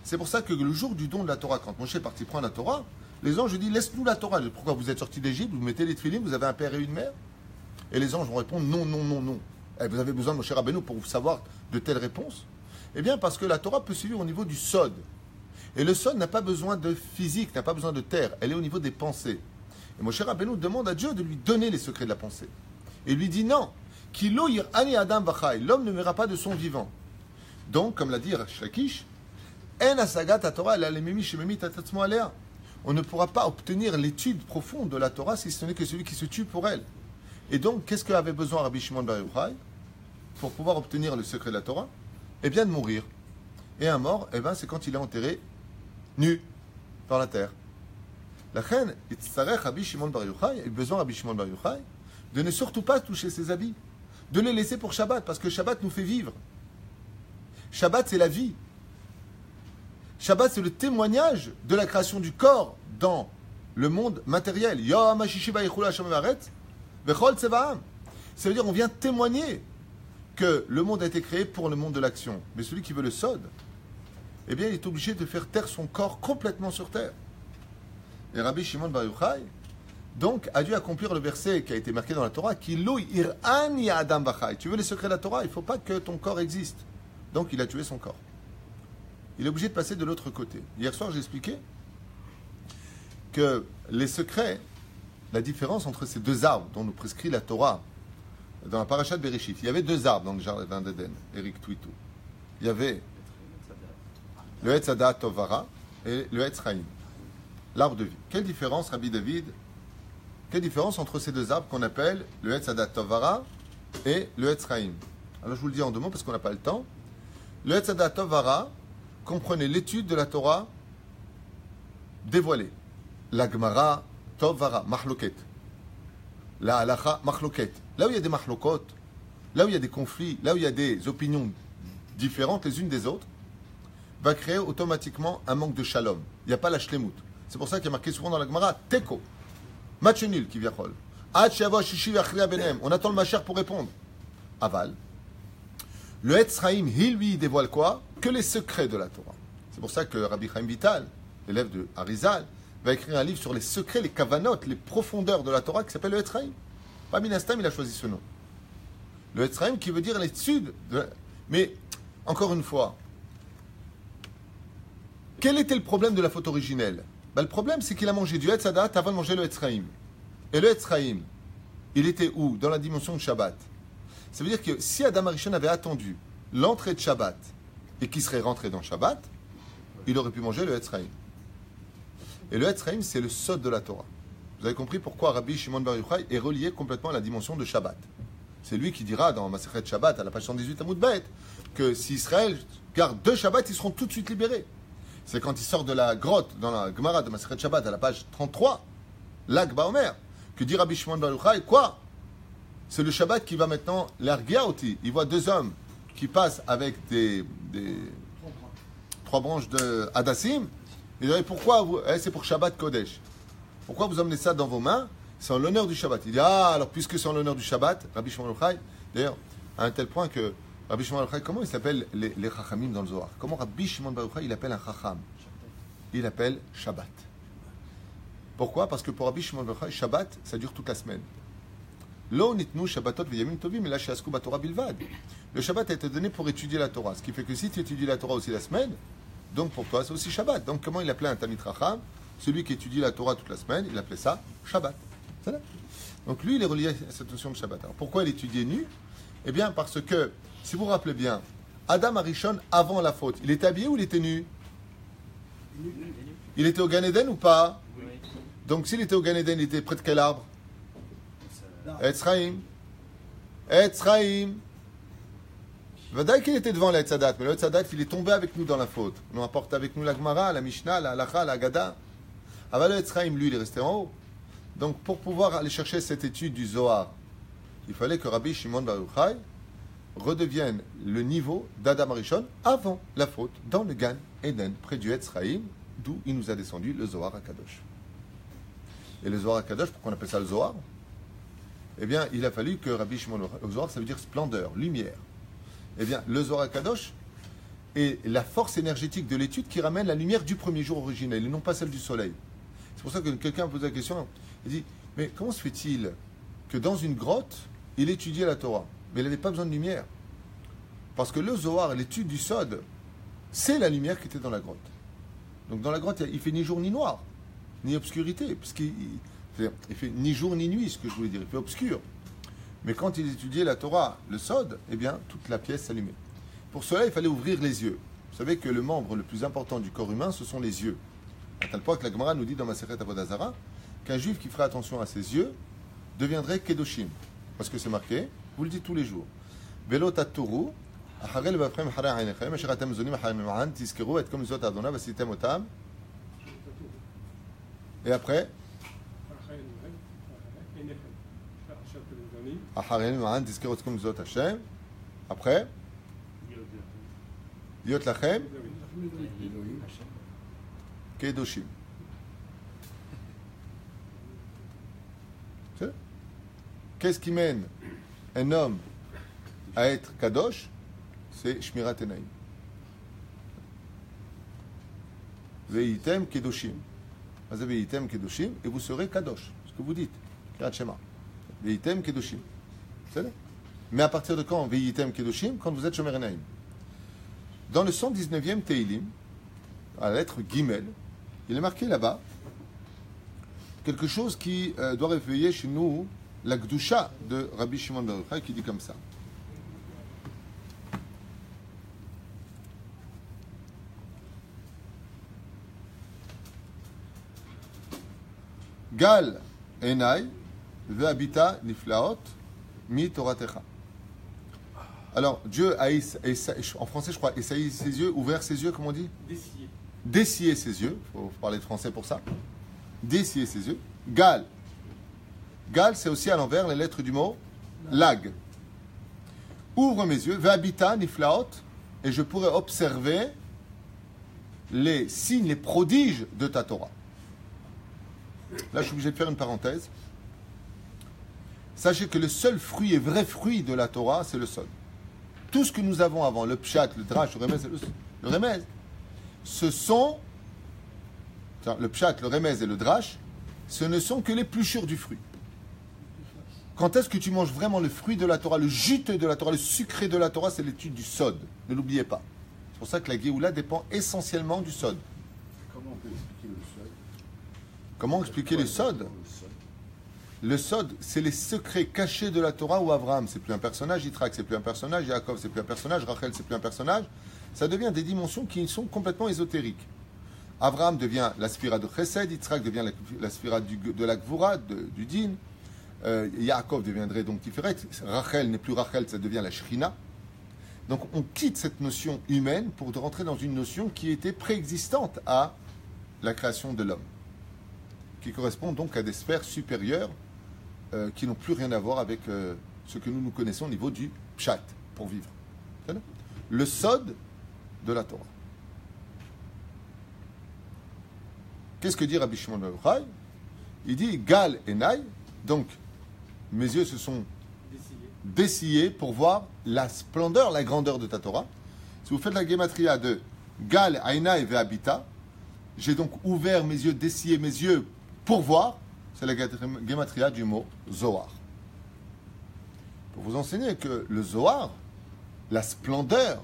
C'est pour ça que le jour du don de la Torah, quand Moshe est parti prendre la Torah, les anges disent, laisse-nous la Torah. Pourquoi vous êtes sortis d'Égypte, vous mettez les tefilines, vous avez un père et une mère? Et les anges vont répondre, non, non, non, non. Et vous avez besoin de Moshe Rabbeinu pour savoir de telles réponses? Eh bien parce que la Torah peut suivre au niveau du sod. Et le sod n'a pas besoin de physique, n'a pas besoin de terre. Elle est au niveau des pensées. Et Moshe Rabbeinu demande à Dieu de lui donner les secrets de la pensée. Et il lui dit non. Kilo ani adam vachai. L'homme ne verra pas de son vivant. Donc, comme l'a dit Shakish, en asagat Torah on ne pourra pas obtenir l'étude profonde de la Torah si ce n'est que celui qui se tue pour elle. Et donc, qu'est-ce qu'avait besoin Rabbi Shimon bar Yochai pour pouvoir obtenir le secret de la Torah? Eh bien, de mourir. Et un mort, eh bien, c'est quand il est enterré nu dans la terre. La reine, Rabbi Shimon bar Yochai, a eu besoin Rabbi Shimon bar Yochai de ne surtout pas toucher ses habits, de les laisser pour Shabbat, parce que Shabbat nous fait vivre. Shabbat, c'est la vie. Shabbat, c'est le témoignage de la création du corps dans le monde matériel. Ça veut dire on vient témoigner que le monde a été créé pour le monde de l'action. Mais celui qui veut le sod, eh bien, il est obligé de faire taire son corps complètement sur terre. Et Rabbi Shimon bar Yochai, donc, a dû accomplir le verset qui a été marqué dans la Torah, qui ir'ani adam bachai. Tu veux les secrets de la Torah, il ne faut pas que ton corps existe. Donc, il a tué son corps. Il est obligé de passer de l'autre côté. Hier soir, j'ai expliqué que les secrets, la différence entre ces deux arbres dont nous prescrit la Torah, dans la paracha de Bereshit, il y avait deux arbres dans le jardin d'Éden, Eric Twitou. Il y avait le Etz Hadat Tovara et le Etz Chaim, l'arbre de vie. Quelle différence, Rabbi David? Quelle différence entre ces deux arbres qu'on appelle le Etz Hadat Tovara et le Etz Chaim? Alors je vous le dis en deux mots parce qu'on n'a pas le temps. Le Etz Hadat Tovara comprenait l'étude de la Torah dévoilée. La Gemara Tovara, Mahloket. La Halacha, Mahloket. Là où il y a des Mahlokot, là où il y a des conflits, là où il y a des opinions différentes les unes des autres, va créer automatiquement un manque de shalom. Il n'y a pas la shlemut. C'est pour ça qu'il y a marqué souvent dans la Gemara Teko. Match nul qui vient. On attend le Mashiach pour répondre. Aval. Le Etz Chaim, il lui dévoile quoi? Que les secrets de la Torah. C'est pour ça que Rabbi Chaim Vital, l'élève de Arizal, va écrire un livre sur les secrets, les kavanot, les profondeurs de la Torah qui s'appelle le Etz Chaim. Pas Minastam, il a choisi ce nom. Le Etz Chaim qui veut dire l'étude. Mais, encore une fois, quel était le problème de la faute originelle? Le problème, c'est qu'il a mangé du Etz Hadat avant de manger le Etz Chaim. Et le Etz Chaim, il était où? Dans la dimension de Shabbat. Ça veut dire que si Adam Arishon avait attendu l'entrée de Shabbat et qu'il serait rentré dans Shabbat, il aurait pu manger le Etz Chaim. Et le Etz Chaim, c'est le sod de la Torah. Vous avez compris pourquoi Rabbi Shimon bar Yochai est relié complètement à la dimension de Shabbat. C'est lui qui dira dans Masechet Shabbat, à la page 118 Amoud Bet, que si Israël garde 2 Shabbats, ils seront tout de suite libérés. C'est quand il sort de la grotte dans la Gemara de Masechet Shabbat à la page 33, l'Akba Omer, que dit Rabbi Shimon bar Yochai, quoi? C'est le Shabbat qui va maintenant l'Argia oti. Il voit 2 hommes qui passent avec des 3 branches de Hadassim. Il dit, pourquoi vous... c'est pour Shabbat Kodesh. Pourquoi vous emmenez ça dans vos mains? C'est en l'honneur du Shabbat. Il dit, alors puisque c'est en l'honneur du Shabbat, Rabbi Shimon bar Yochai, d'ailleurs, à un tel point que Rabbi Shimon bar Yochai, comment il s'appelle les Chachamim dans le Zohar? Comment Rabbi Shimon bar Yochai, il appelle un Chacham? Il appelle Shabbat. Pourquoi? Parce que pour Rabbi Shimon bar Yochai, Shabbat, ça dure toute la semaine. Lo nitnu Shabbatot v'yamim tovim, la she'asku b'Torah bilvad. Le Shabbat a été donné pour étudier la Torah. Ce qui fait que si tu étudies la Torah aussi la semaine, donc pour toi c'est aussi Shabbat. Donc comment il appelait un Talmid Chacham? celui qui étudie la Torah toute la semaine, il appelait ça Shabbat. C'est là. Donc lui, il est relié à cette notion de Shabbat. Alors pourquoi il étudiait nu? Eh bien, parce que, si vous vous rappelez bien, Adam Arishon, avant la faute, il était habillé ou il était nu? Il était au Gan Eden ou pas? Donc s'il était au Gan Eden, il était près de quel arbre? Etz Chaim. Etz Chaim. Vadaï qu'il était devant l'Etz Hadat, mais l'Etz Hadat, il est tombé avec nous dans la faute. On apporte avec nous la Gemara, la Mishnah, la Halacha, la Haggadah. Aval le Etz Chaim, lui, il est resté en haut. Donc pour pouvoir aller chercher cette étude du Zohar, il fallait que Rabbi Shimon Bar Yochai redevienne le niveau d'Adam Arishon avant la faute dans le Gan Eden, près du Etz Chaim, d'où il nous a descendu le Zohar HaKadosh. Et le Zohar HaKadosh, pourquoi on appelle ça le Zohar? Eh bien, il a fallu que Rabbi Shimon, le Zohar, ça veut dire splendeur, lumière. Eh bien, le Zohar HaKadosh est la force énergétique de l'étude qui ramène la lumière du premier jour originel et non pas celle du soleil. C'est pour ça que quelqu'un me pose la question, il dit, mais comment se fait-il que dans une grotte, il étudiait la Torah, mais il n'avait pas besoin de lumière? Parce que le Zohar, l'étude du Sod, c'est la lumière qui était dans la grotte. Donc dans la grotte, il fait ni jour ni noir, ni obscurité, puisqu'il il fait ni jour ni nuit, ce que je voulais dire, il fait obscur. Mais quand il étudiait la Torah, le Sod, eh bien, toute la pièce s'allumait. Pour cela, il fallait ouvrir les yeux. Vous savez que le membre le plus important du corps humain, ce sont les yeux. À tel point que la Gemara nous dit dans Masechet Avodah Zarah qu'un juif qui ferait attention à ses yeux deviendrait Kedoshim. Parce que c'est marqué, vous le dites tous les jours. Velo taturu, acharel vafrem hara ainechem, asher atem zonim acharem ma'an, tizkeru et kom zot adona vasitem otam. Et après, acharem ma'an, tizkeru et kom zot Hashem. Après, Yot lachem, Kedoshim. Qu'est-ce qui mène un homme à être Kadosh? C'est Shmirat Enaim. Veitem Kedoshim. Veitem Kedoshim, et vous serez Kadosh. Ce que vous dites. Kirat Shema. Veitem Kedoshim. C'est là. Mais à partir de quand Veitem Kedoshim? Quand vous êtes Shomer Enaim. Dans le 119e Teilim, à la lettre Gimel, il est marqué là-bas quelque chose qui doit réveiller chez nous la Gdusha de Rabbi Shimon Bar Yochai qui dit comme ça. Gal enai ve'habita niflaot mi toratecha. Alors, Dieu a, en français je crois, essaillé ses yeux, ouvert ses yeux, comment on dit? Dessillé. Dessiller ses yeux, il faut parler de français pour ça. Dessiller ses yeux. Gal. Gal, c'est aussi à l'envers les lettres du mot lag. Ouvre mes yeux, ve'habita niflaot, et je pourrai observer les signes, les prodiges de ta Torah. Là, je suis obligé de faire une parenthèse. Sachez que le seul fruit et vrai fruit de la Torah, c'est le Sod. Tout ce que nous avons avant, le pshat, le drash, le remez, ce sont, le pshat, le remez et le drash, ce ne sont que les l'épluchure du fruit. Quand est-ce que tu manges vraiment le fruit de la Torah, le juteux de la Torah, le sucré de la Torah, c'est l'étude du Sod. Ne l'oubliez pas. C'est pour ça que la Géoula dépend essentiellement du Sod. Comment on peut expliquer le Sod? Comment expliquer le Sod? Le Sod, c'est les secrets cachés de la Torah où Abraham, c'est plus un personnage, Yitzhak, c'est plus un personnage, Yaakov, c'est plus un personnage, Rachel, c'est plus un personnage. Ça devient des dimensions qui sont complètement ésotériques. Abraham devient la sphira de Chesed, Yitzhak devient la sphira de la Gvura, du Din. Yaakov deviendrait donc Tiferet. Rachel n'est plus Rachel, ça devient la Shrina. Donc on quitte cette notion humaine pour rentrer dans une notion qui était préexistante à la création de l'homme, qui correspond donc à des sphères supérieures qui n'ont plus rien à voir avec ce que nous connaissons au niveau du pshat pour vivre. Le Sod de la Torah. Qu'est-ce que dit Rabbi Shimon Bar Yochai? Il dit Gal enai, donc mes yeux se sont dessillés pour voir la splendeur, la grandeur de ta Torah. Si vous faites la gematria de Gal enai ve'habita, j'ai donc ouvert mes yeux, dessillé mes yeux pour voir. C'est la gematria du mot Zohar. Pour vous enseigner que le Zohar, la splendeur,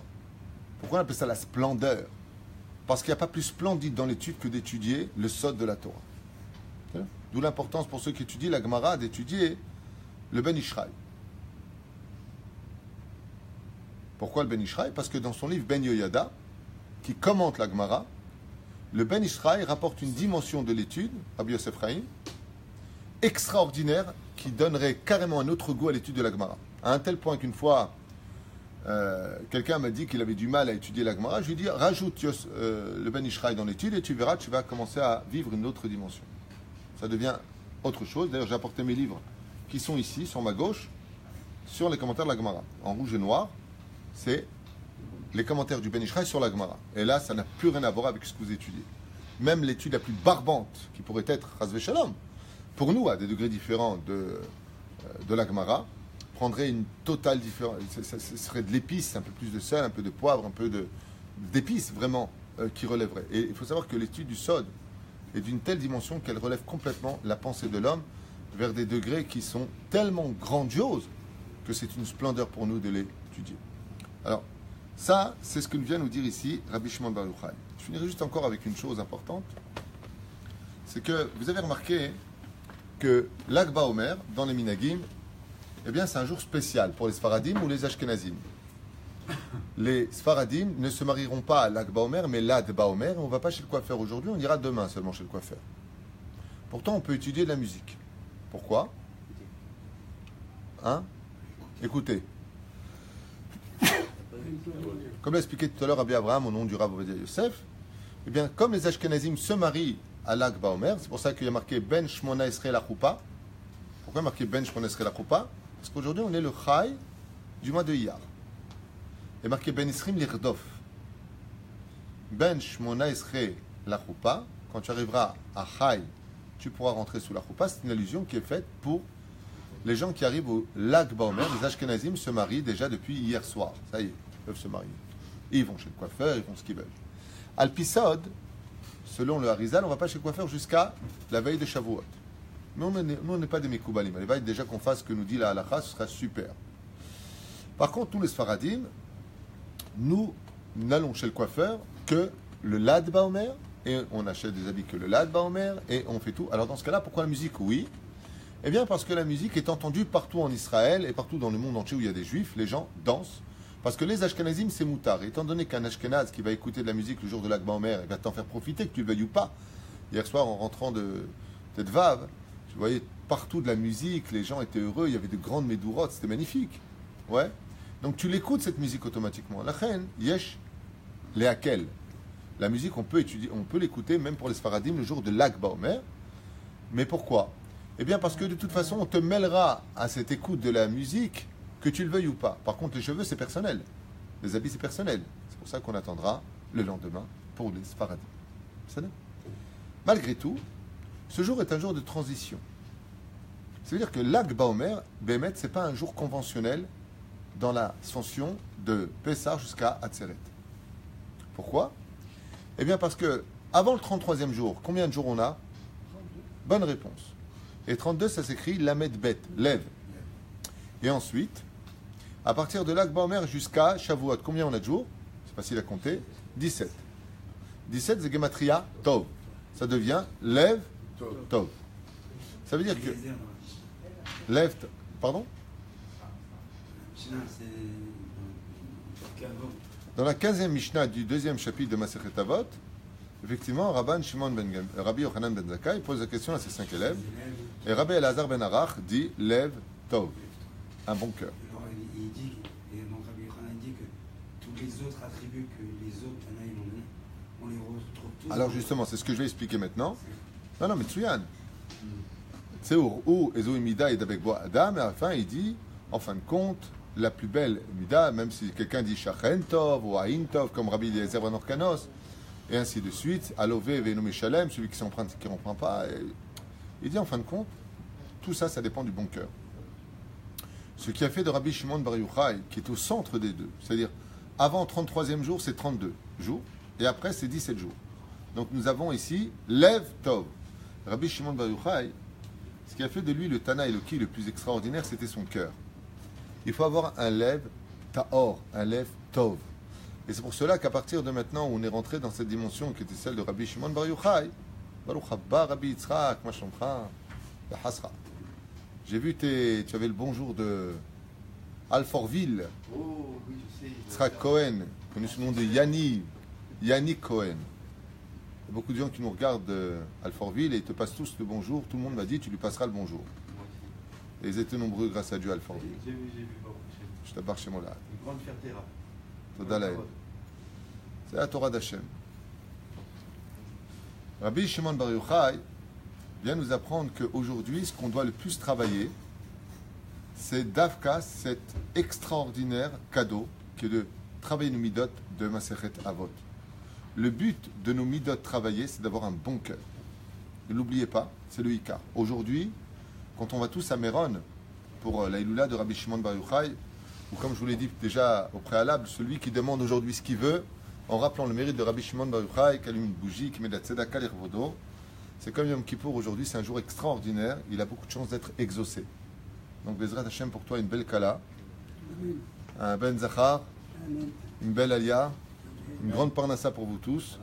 pourquoi on appelle ça la splendeur? Parce qu'il n'y a pas plus splendide dans l'étude que d'étudier le sod de la Torah. D'où l'importance pour ceux qui étudient la Gemara d'étudier le Ben Ishraï. Pourquoi le Ben Ishraï? Parce que dans son livre Ben Yoyada, qui commente la Gemara, le Ben Ishraï rapporte une dimension de l'étude, Rabbi Yosef Chaim, extraordinaire, qui donnerait carrément un autre goût à l'étude de la Gemara. À un tel point qu'une fois, quelqu'un m'a dit qu'il avait du mal à étudier la Gemara. Je lui ai dit, rajoute le Ben Ishraï dans l'étude et tu verras, tu vas commencer à vivre une autre dimension. Ça devient autre chose. D'ailleurs, j'ai apporté mes livres qui sont ici, sur ma gauche, sur les commentaires de la Gemara. En rouge et noir, c'est les commentaires du Ben Ishraï sur la Gemara. Et là, ça n'a plus rien à voir avec ce que vous étudiez. Même l'étude la plus barbante, qui pourrait être Chasvé Shalom, pour nous, à des degrés différents de la Gemara, prendrait une totale différence. Ce serait de l'épice, un peu plus de sel, un peu de poivre, un peu d'épices, vraiment, qui relèverait. Et il faut savoir que l'étude du Sod est d'une telle dimension qu'elle relève complètement la pensée de l'homme vers des degrés qui sont tellement grandioses que c'est une splendeur pour nous de l'étudier. Alors, ça, c'est ce que vient nous dire ici Rabbi Shimon bar Yochai. Je finirai juste encore avec une chose importante. C'est que vous avez remarqué que l'Ag BaOmer, dans les Minagim, eh bien, c'est un jour spécial pour les Sfaradim ou les Ashkenazim. Les Sfaradim ne se marieront pas à l'Ag BaOmer, mais l'Ad BaOmer. On ne va pas chez le coiffeur aujourd'hui, on ira demain seulement chez le coiffeur. Pourtant, on peut étudier de la musique. Pourquoi? Hein? Écoutez. Comme l'a expliqué tout à l'heure Rabbi Abraham au nom du Rav Ovadia Yosef, eh bien, comme les Ashkenazim se marient à l'Ag BaOmer, c'est pour ça qu'il y a marqué Ben Shmona Esrei la Choupa. Pourquoi marqué Ben Shmona Esrei la Choupa? Parce qu'aujourd'hui, on est le Chai du mois de Iyar. Il y a marqué Ben Isrim Lirdof. Ben Shmona Esrei la Choupa. Quand tu arriveras à Chai, tu pourras rentrer sous la Choupa. C'est une allusion qui est faite pour les gens qui arrivent au Lag BaOmer. Les Ashkenazim se marient déjà depuis hier soir. Ça y est, ils peuvent se marier. Et ils vont chez le coiffeur, ils font ce qu'ils veulent. Al-Pisod, selon le Harizal, on ne va pas chez le coiffeur jusqu'à la veille de Shavuot. Mais nous, on n'est pas des Mekoubalim. Il va déjà qu'on fasse ce que nous dit la halakha, ce sera super. Par contre, nous les Sfaradim, nous n'allons chez le coiffeur que le Lad BaOmer, et on achète des habits que le Lad BaOmer, et on fait tout. Alors dans ce cas-là, pourquoi la musique? Oui. Eh bien parce que la musique est entendue partout en Israël et partout dans le monde entier où il y a des Juifs, les gens dansent. Parce que les Ashkenazim, c'est moutard. Étant donné qu'un Ashkenaz qui va écouter de la musique le jour de l'Ag BaOmer, il va t'en faire profiter, que tu le veuilles ou pas. Hier soir, en rentrant de Vav, tu voyais partout de la musique, les gens étaient heureux, il y avait de grandes médourotes, c'était magnifique. Ouais. Donc tu l'écoutes cette musique automatiquement. La reine, yesh, les hakel. La musique, on peut l'écouter même pour les Sfaradim le jour de l'Ag BaOmer. Mais pourquoi? Eh bien parce que de toute façon, on te mêlera à cette écoute de la musique, que tu le veuilles ou pas. Par contre, les cheveux, c'est personnel. Les habits, c'est personnel. C'est pour ça qu'on attendra le lendemain pour les Sfaradim. Malgré tout, ce jour est un jour de transition. C'est-à-dire que l'Ag BaOmer, Bémet, ce n'est pas un jour conventionnel dans l'ascension de Pessah jusqu'à Atzeret. Pourquoi? Eh bien parce que avant le 33e jour, combien de jours on a? Bonne réponse. Et 32, ça s'écrit Lamed Bet, lève. Et ensuite, à partir de l'Ag BaOmer jusqu'à Shavuot, combien on a de jours? C'est facile à compter. 17. 17, c'est Gematria Tov. Ça devient lève Tov. Ça veut dire que lève, pardon? Dans la 15e Mishnah du 2e chapitre de Masechet Avot, effectivement, Rabbi Yochanan ben Zakkai pose la question à ses 5 élèves, et Rabbi Elazar ben Arach dit lève Tov, un bon cœur. Alors, il dit, et donc Rabbi Yochanan dit que tous les autres attributs que les autres Tanaïm ont donnés, on les retrouve tous. Alors justement, c'est ce que je vais expliquer maintenant. Non, mais Tsuyan. C'est où Ezo Imida et avec Bois Adam, et à la fin il dit, en fin de compte, la plus belle Mida, même si quelqu'un dit Shachen Tov ou Aïn Tov, comme Rabbi Eliezer ben Orkanos, et ainsi de suite, Alové Veno Meshalem, celui qui s'emprunte, qui ne reprend pas. Il dit en fin de compte, tout ça, ça dépend du bon cœur. Ce qui a fait de Rabbi Shimon bar Yochai, qui est au centre des deux, c'est-à-dire avant 33e jour, c'est 32 jours, et après, c'est 17 jours. Donc nous avons ici Lev Tov. Rabbi Shimon bar Yochai, ce qui a fait de lui le Tana Eloki le plus extraordinaire, c'était son cœur. Il faut avoir un Lev Taor, un Lev Tov. Et c'est pour cela qu'à partir de maintenant, où on est rentré dans cette dimension qui était celle de Rabbi Shimon Bar Yochai, Baruch Haba Rabbi Yitzhak, Mashomcha, Hasra. J'ai vu tu avais le bonjour de Alfortville, Oh, oui, je sais. Yitzhak Cohen, connu sous le nom de Yannick Cohen. Il y a beaucoup de gens qui nous regardent de Alfortville et ils te passent tous le bonjour. Tout le monde m'a dit tu lui passeras le bonjour. Et ils étaient nombreux grâce à Dieu à Alfortville. J'ai vu, Baruch Hashem. Je t'abarre chez moi là. Une grande fierté là. Toda lael. C'est la Torah d'Hachem. Rabbi Shimon Bar Yochai vient nous apprendre qu'aujourd'hui, ce qu'on doit le plus travailler, c'est d'Avka, cet extraordinaire cadeau qui est de travailler nos midot de Masechet Avot. Le but de nos midot travailler, c'est d'avoir un bon cœur. Ne l'oubliez pas, c'est le Ikar. Aujourd'hui, quand on va tous à Méron pour la Iloula de Rabbi Shimon Bar Yochai, ou comme je vous l'ai dit déjà au préalable, celui qui demande aujourd'hui ce qu'il veut, en rappelant le mérite de Rabbi Shimon Bar Yochai, qui allume une bougie, qui met de la tzedaka l'irvodo, c'est comme Yom Kippour aujourd'hui, c'est un jour extraordinaire, il a beaucoup de chances d'être exaucé. Donc Bezrat Hashem pour toi, une belle kala, un ben zachar, une belle alia, une grande parnassa pour vous tous.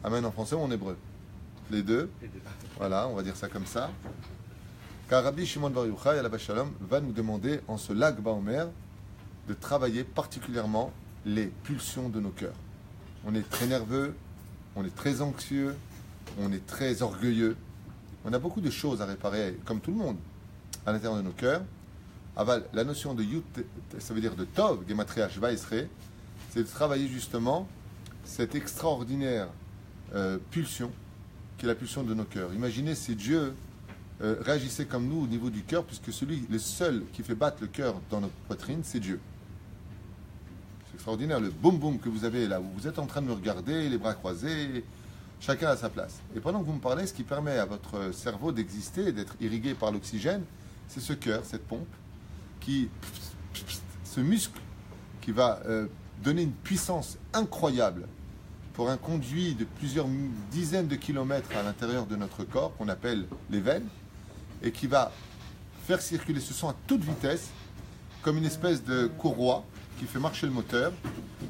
Amen en français ou en hébreu? Les deux. Voilà, on va dire ça comme ça. Car Rabbi Shimon Bar Yochai, Alav Shalom, va nous demander en ce Lag Baomer de travailler particulièrement les pulsions de nos cœurs. On est très nerveux, on est très anxieux, on est très orgueilleux. On a beaucoup de choses à réparer, comme tout le monde, à l'intérieur de nos cœurs. Aval, la notion de Yut, ça veut dire de Tov, Gematria Shva Isre, c'est de travailler justement cette extraordinaire pulsion qui est la pulsion de nos cœurs. Imaginez si Dieu réagissait comme nous au niveau du cœur, puisque le seul qui fait battre le cœur dans notre poitrine, c'est Dieu. C'est extraordinaire, le boum boum que vous avez là, où vous êtes en train de me regarder, les bras croisés, chacun à sa place. Et pendant que vous me parlez, ce qui permet à votre cerveau d'exister, d'être irrigué par l'oxygène, c'est ce cœur, cette pompe, ce muscle qui va donner une puissance incroyable pour un conduit de plusieurs dizaines de kilomètres à l'intérieur de notre corps, qu'on appelle les veines, et qui va faire circuler ce sang à toute vitesse, comme une espèce de courroie qui fait marcher le moteur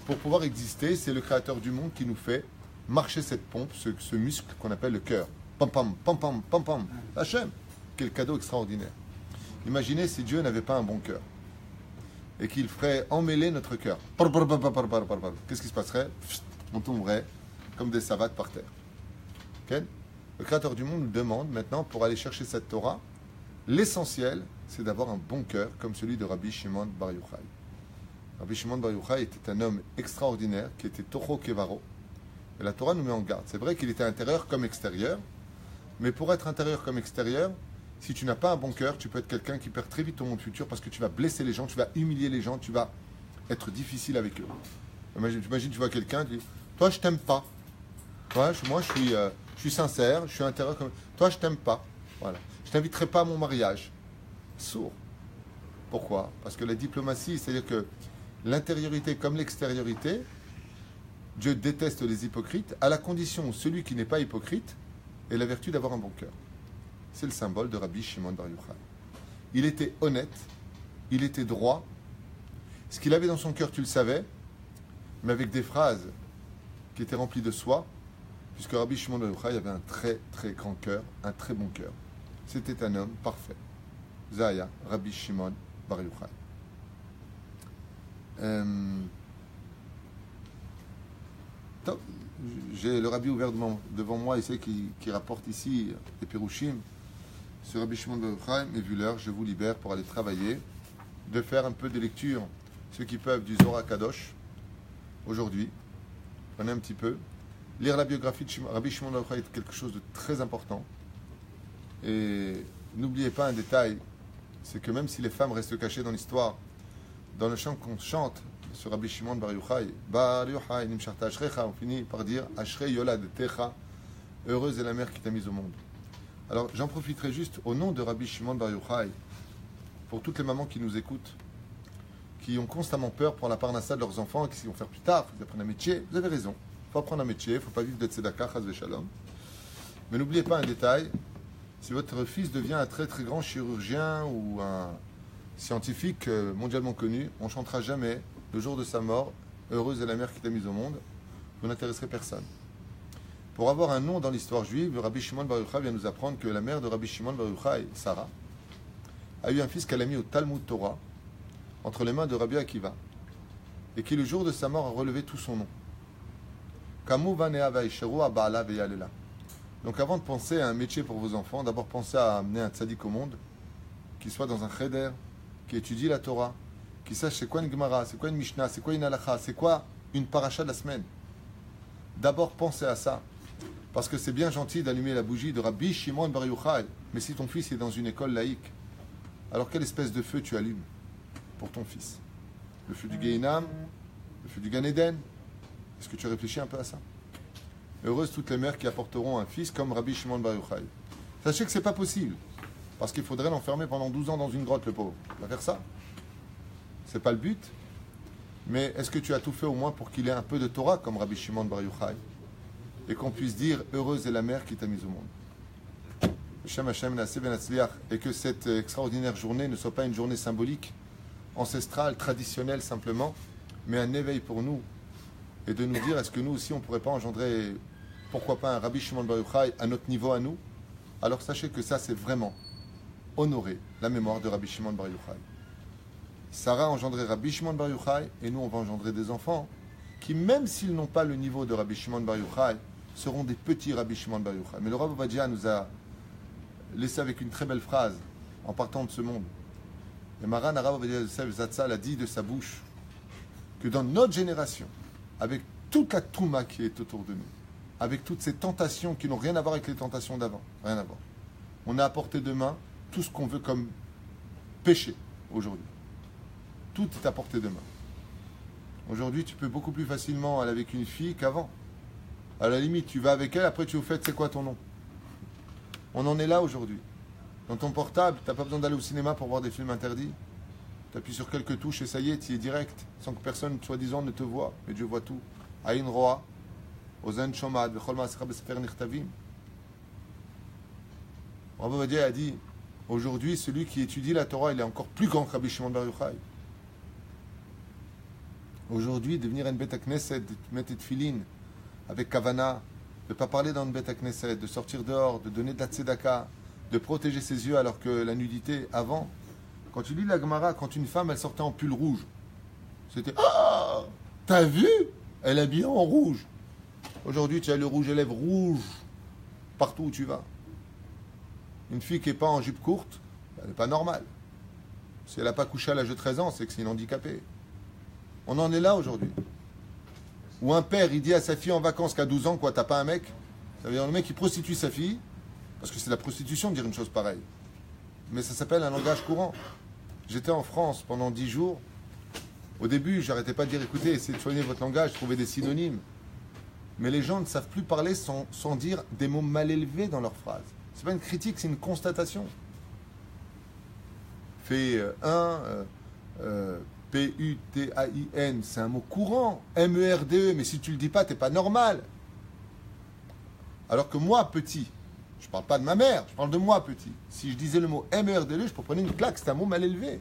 pour pouvoir exister. C'est le Créateur du monde qui nous fait marcher cette pompe, ce muscle qu'on appelle le cœur. Pam pam, pam pam, pam pam. Hachem, quel cadeau extraordinaire. Imaginez si Dieu n'avait pas un bon cœur et qu'il ferait emmêler notre cœur. Qu'est-ce qui se passerait? On tomberait comme des savates par terre. Okay? Le Créateur du monde nous demande maintenant, pour aller chercher cette Torah, l'essentiel, c'est d'avoir un bon cœur comme celui de Rabbi Shimon Bar Yochai. Rabbi Shimon Bar Yochai était un homme extraordinaire qui était Toho Kevaro. Et la Torah nous met en garde. C'est vrai qu'il était intérieur comme extérieur, mais pour être intérieur comme extérieur, si tu n'as pas un bon cœur, tu peux être quelqu'un qui perd très vite ton monde futur parce que tu vas blesser les gens, tu vas humilier les gens, tu vas être difficile avec eux. Imagine, tu vois quelqu'un, tu dis, toi je t'aime pas. Moi je suis sincère, je suis intérieur comme... Toi je t'aime pas. Voilà. Je t'inviterai pas à mon mariage. Sourd. Pourquoi? Parce que la diplomatie, c'est-à-dire que l'intériorité comme l'extériorité, Dieu déteste les hypocrites, à la condition où celui qui n'est pas hypocrite ait la vertu d'avoir un bon cœur. C'est le symbole de Rabbi Shimon Bar Yochai. Il était honnête, il était droit. Ce qu'il avait dans son cœur, tu le savais, mais avec des phrases qui étaient remplies de soi, puisque Rabbi Shimon Bar Yochai avait un très très grand cœur, un très bon cœur. C'était un homme parfait. Zaya, Rabbi Shimon Bar Yochai. J'ai le Rabbi ouvert devant moi, ici, qui rapporte ici les Pirushim sur Rabbi Shimon Bar Yochai, mais vu l'heure, je vous libère pour aller travailler, de faire un peu de lecture, ceux qui peuvent, du Zohar Kadosh, aujourd'hui. Prenez un petit peu. Lire la biographie de Rabbi Shimon Bar Yochai est quelque chose de très important. Et n'oubliez pas un détail, c'est que même si les femmes restent cachées dans l'histoire, dans le chant qu'on chante sur Rabbi Shimon Bar Yochai, Bar Yochai nimsharta ashrecha, on finit par dire Ashrei Yolad Techa, heureuse est la mère qui t'a mise au monde. Alors j'en profiterai juste au nom de Rabbi Shimon Bar Yochai, pour toutes les mamans qui nous écoutent, qui ont constamment peur pour la parnassa de leurs enfants, qui vont faire plus tard, ils apprennent un métier. Vous avez raison, il faut apprendre un métier, il ne faut pas vivre de tzedaka, chas v'shalom. Mais n'oubliez pas un détail, si votre fils devient un très très grand chirurgien ou un scientifique mondialement connu, on ne chantera jamais le jour de sa mort heureuse est la mère qui t'a mise au monde, vous n'intéresserez personne. Pour avoir un nom dans l'histoire juive, Rabbi Shimon Bar Yochai vient nous apprendre que la mère de Rabbi Shimon Bar Yochai, Sarah, a eu un fils qu'elle a mis au Talmud Torah, entre les mains de Rabbi Akiva, et qui le jour de sa mort a relevé tout son nom. Donc avant de penser à un métier pour vos enfants, d'abord pensez à amener un tzaddik au monde, qui soit dans un cheder, qui étudie la Torah, qui sache c'est quoi une Gemara, c'est quoi une Mishnah, c'est quoi une Halacha, c'est quoi une paracha de la semaine. D'abord pensez à ça, parce que c'est bien gentil d'allumer la bougie de Rabbi Shimon Bar Yochai, mais si ton fils est dans une école laïque, alors quelle espèce de feu tu allumes pour ton fils? Le feu du Gehinam, le feu du Gan Eden? Est-ce que tu as réfléchi un peu à ça? Heureuses toutes les mères qui apporteront un fils comme Rabbi Shimon Bar Yochai. Sachez que ce n'est pas possible, parce qu'il faudrait l'enfermer pendant 12 ans dans une grotte, le pauvre. Il va faire ça. Ce n'est pas le but. Mais est-ce que tu as tout fait au moins pour qu'il ait un peu de Torah comme Rabbi Shimon Bar Yochai, et qu'on puisse dire heureuse est la mère qui t'a mise au monde? Et que cette extraordinaire journée ne soit pas une journée symbolique, ancestrale, traditionnelle simplement, mais un éveil pour nous, et de nous dire est-ce que nous aussi on ne pourrait pas engendrer, pourquoi pas un Rabbi Shimon Bar Yochai à notre niveau à nous? Alors sachez que ça c'est vraiment honorer la mémoire de Rabbi Shimon Bar Yochai. Sarah a engendré Rabbi Shimon Bar Yochai, et nous on va engendrer des enfants qui, même s'ils n'ont pas le niveau de Rabbi Shimon Bar Yochai, seront des petits Rabbi Shimon Bar Yochai. Mais le Rav Ovadia nous a laissé avec une très belle phrase en partant de ce monde. Et Maran Rav Ovadia Zatzal a dit de sa bouche que dans notre génération, avec toute la touma qui est autour de nous, avec toutes ces tentations qui n'ont rien à voir avec les tentations d'avant, rien à voir, on a à portée de main tout ce qu'on veut comme péché aujourd'hui. Tout est à portée de main. Aujourd'hui, tu peux beaucoup plus facilement aller avec une fille qu'avant. À la limite, tu vas avec elle, après tu vous fais, c'est quoi ton nom? On en est là aujourd'hui. Dans ton portable, tu n'as pas besoin d'aller au cinéma pour voir des films interdits. Tu appuies sur quelques touches et ça y est, tu y es direct, sans que personne, soi-disant, ne te voit. Mais Dieu voit tout. Aïn Roa, Ozen Shomad, Bechol Maasra Besefer Nichtavim. Rabbi Ovadia a dit, aujourd'hui, celui qui étudie la Torah, il est encore plus grand que Rabbi Shimon Bar Yochai. Aujourd'hui, de venir à une bête à Knesset, de mettre des tefilines avec Kavana, de ne pas parler dans une bête à Knesset, de sortir dehors, de donner de la tzedaka, de protéger ses yeux alors que la nudité, avant, quand tu lis la Gemara, quand une femme, elle sortait en pull rouge, c'était « Ah, t'as vu? Elle est habillée en rouge. » Aujourd'hui, tu as le rouge à lèvres rouge partout où tu vas. Une fille qui n'est pas en jupe courte, elle n'est pas normale. Si elle n'a pas couché à l'âge de 13 ans, c'est que c'est une handicapée. On en est là aujourd'hui. Ou un père, il dit à sa fille en vacances qu'à 12 ans, quoi, t'as pas un mec? Ça veut dire le mec qui prostitue sa fille, parce que c'est la prostitution de dire une chose pareille. Mais ça s'appelle un langage courant. J'étais en France pendant 10 jours. Au début, j'arrêtais pas de dire, écoutez, essayez de soigner votre langage, trouvez des synonymes. Mais les gens ne savent plus parler sans dire des mots mal élevés dans leurs phrases. C'est pas une critique, c'est une constatation. Fait P-U-T-A-I-N, c'est un mot courant. M-E-R-D-E, mais si tu le dis pas, t'es pas normal. Alors que moi, petit, je parle pas de ma mère, je parle de moi, petit. Si je disais le mot M-E-R-D-E, je prenais une claque, c'est un mot mal élevé.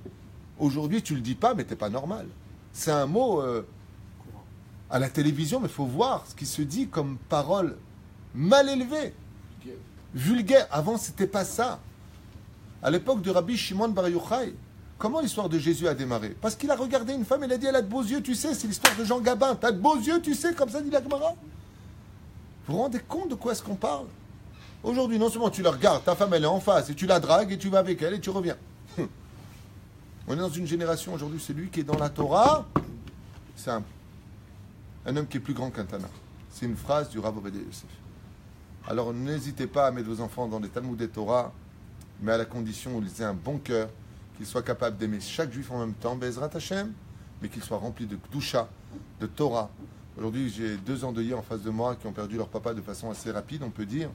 Aujourd'hui, tu le dis pas, mais t'es pas normal. C'est un mot à la télévision, mais il faut voir ce qui se dit comme parole mal élevée, vulgaire. Avant, c'était pas ça. À l'époque de Rabbi Shimon Bar Yochai, comment l'histoire de Jésus a démarré? Parce qu'il a regardé une femme, il a dit, elle a de beaux yeux, tu sais, c'est l'histoire de Jean Gabin. T'as de beaux yeux, tu sais, comme ça dit la Gemara. Vous vous rendez compte de quoi est-ce qu'on parle? Aujourd'hui, non seulement tu la regardes, ta femme elle est en face, et tu la dragues, et tu vas avec elle, et tu reviens. On est dans une génération aujourd'hui, celui qui est dans la Torah, c'est un homme qui est plus grand qu'un Tana. C'est une phrase du Rav Ovadia Yosef. Alors n'hésitez pas à mettre vos enfants dans les Talmud et Torah, mais à la condition où ils aient un bon cœur, qu'ils soient capables d'aimer chaque juif en même temps, Bezrat Hashem, mais qu'ils soient remplis de Kedusha, de Torah. Aujourd'hui, j'ai 2 endeuillés en face de moi qui ont perdu leur papa de façon assez rapide, on peut dire.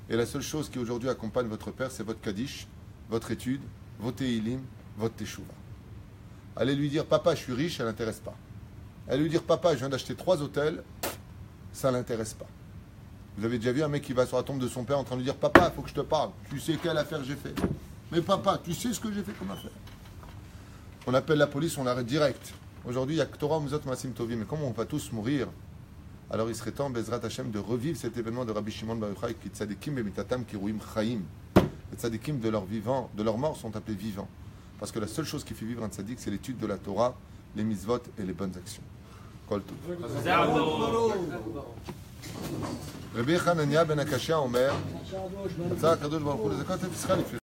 Et la seule chose qui aujourd'hui accompagne votre père, c'est votre Kaddish, votre étude, vos Tehilim, votre Teshuvah. Allez lui dire, papa, je suis riche, ça ne l'intéresse pas. Allez lui dire, papa, je viens d'acheter 3 hôtels, ça ne l'intéresse pas. Vous avez déjà vu un mec qui va sur la tombe de son père en train de lui dire, papa, il faut que je te parle. Tu sais quelle affaire j'ai fait? Mais papa, tu sais ce que j'ai fait comme affaire? On appelle la police, on l'arrête direct. Aujourd'hui, il y a Torah, Mizot, Maasim Tovim. Mais comme on va tous mourir, alors il serait temps, Bezrat Hashem, de revivre cet événement de Rabbi Shimon Bar Yochai, qui tzadikim bemitatam kiruim chaim. Les tzadikim de leur vivant, de leur mort sont appelés vivants. Parce que la seule chose qui fait vivre un tzadik, c'est l'étude de la Torah, les mitzvot et les bonnes actions. Kol tov. Rabbi Hanania ben Akashia Omer, רצה הקדוש ברוך הוא לזכות את יצחק לפי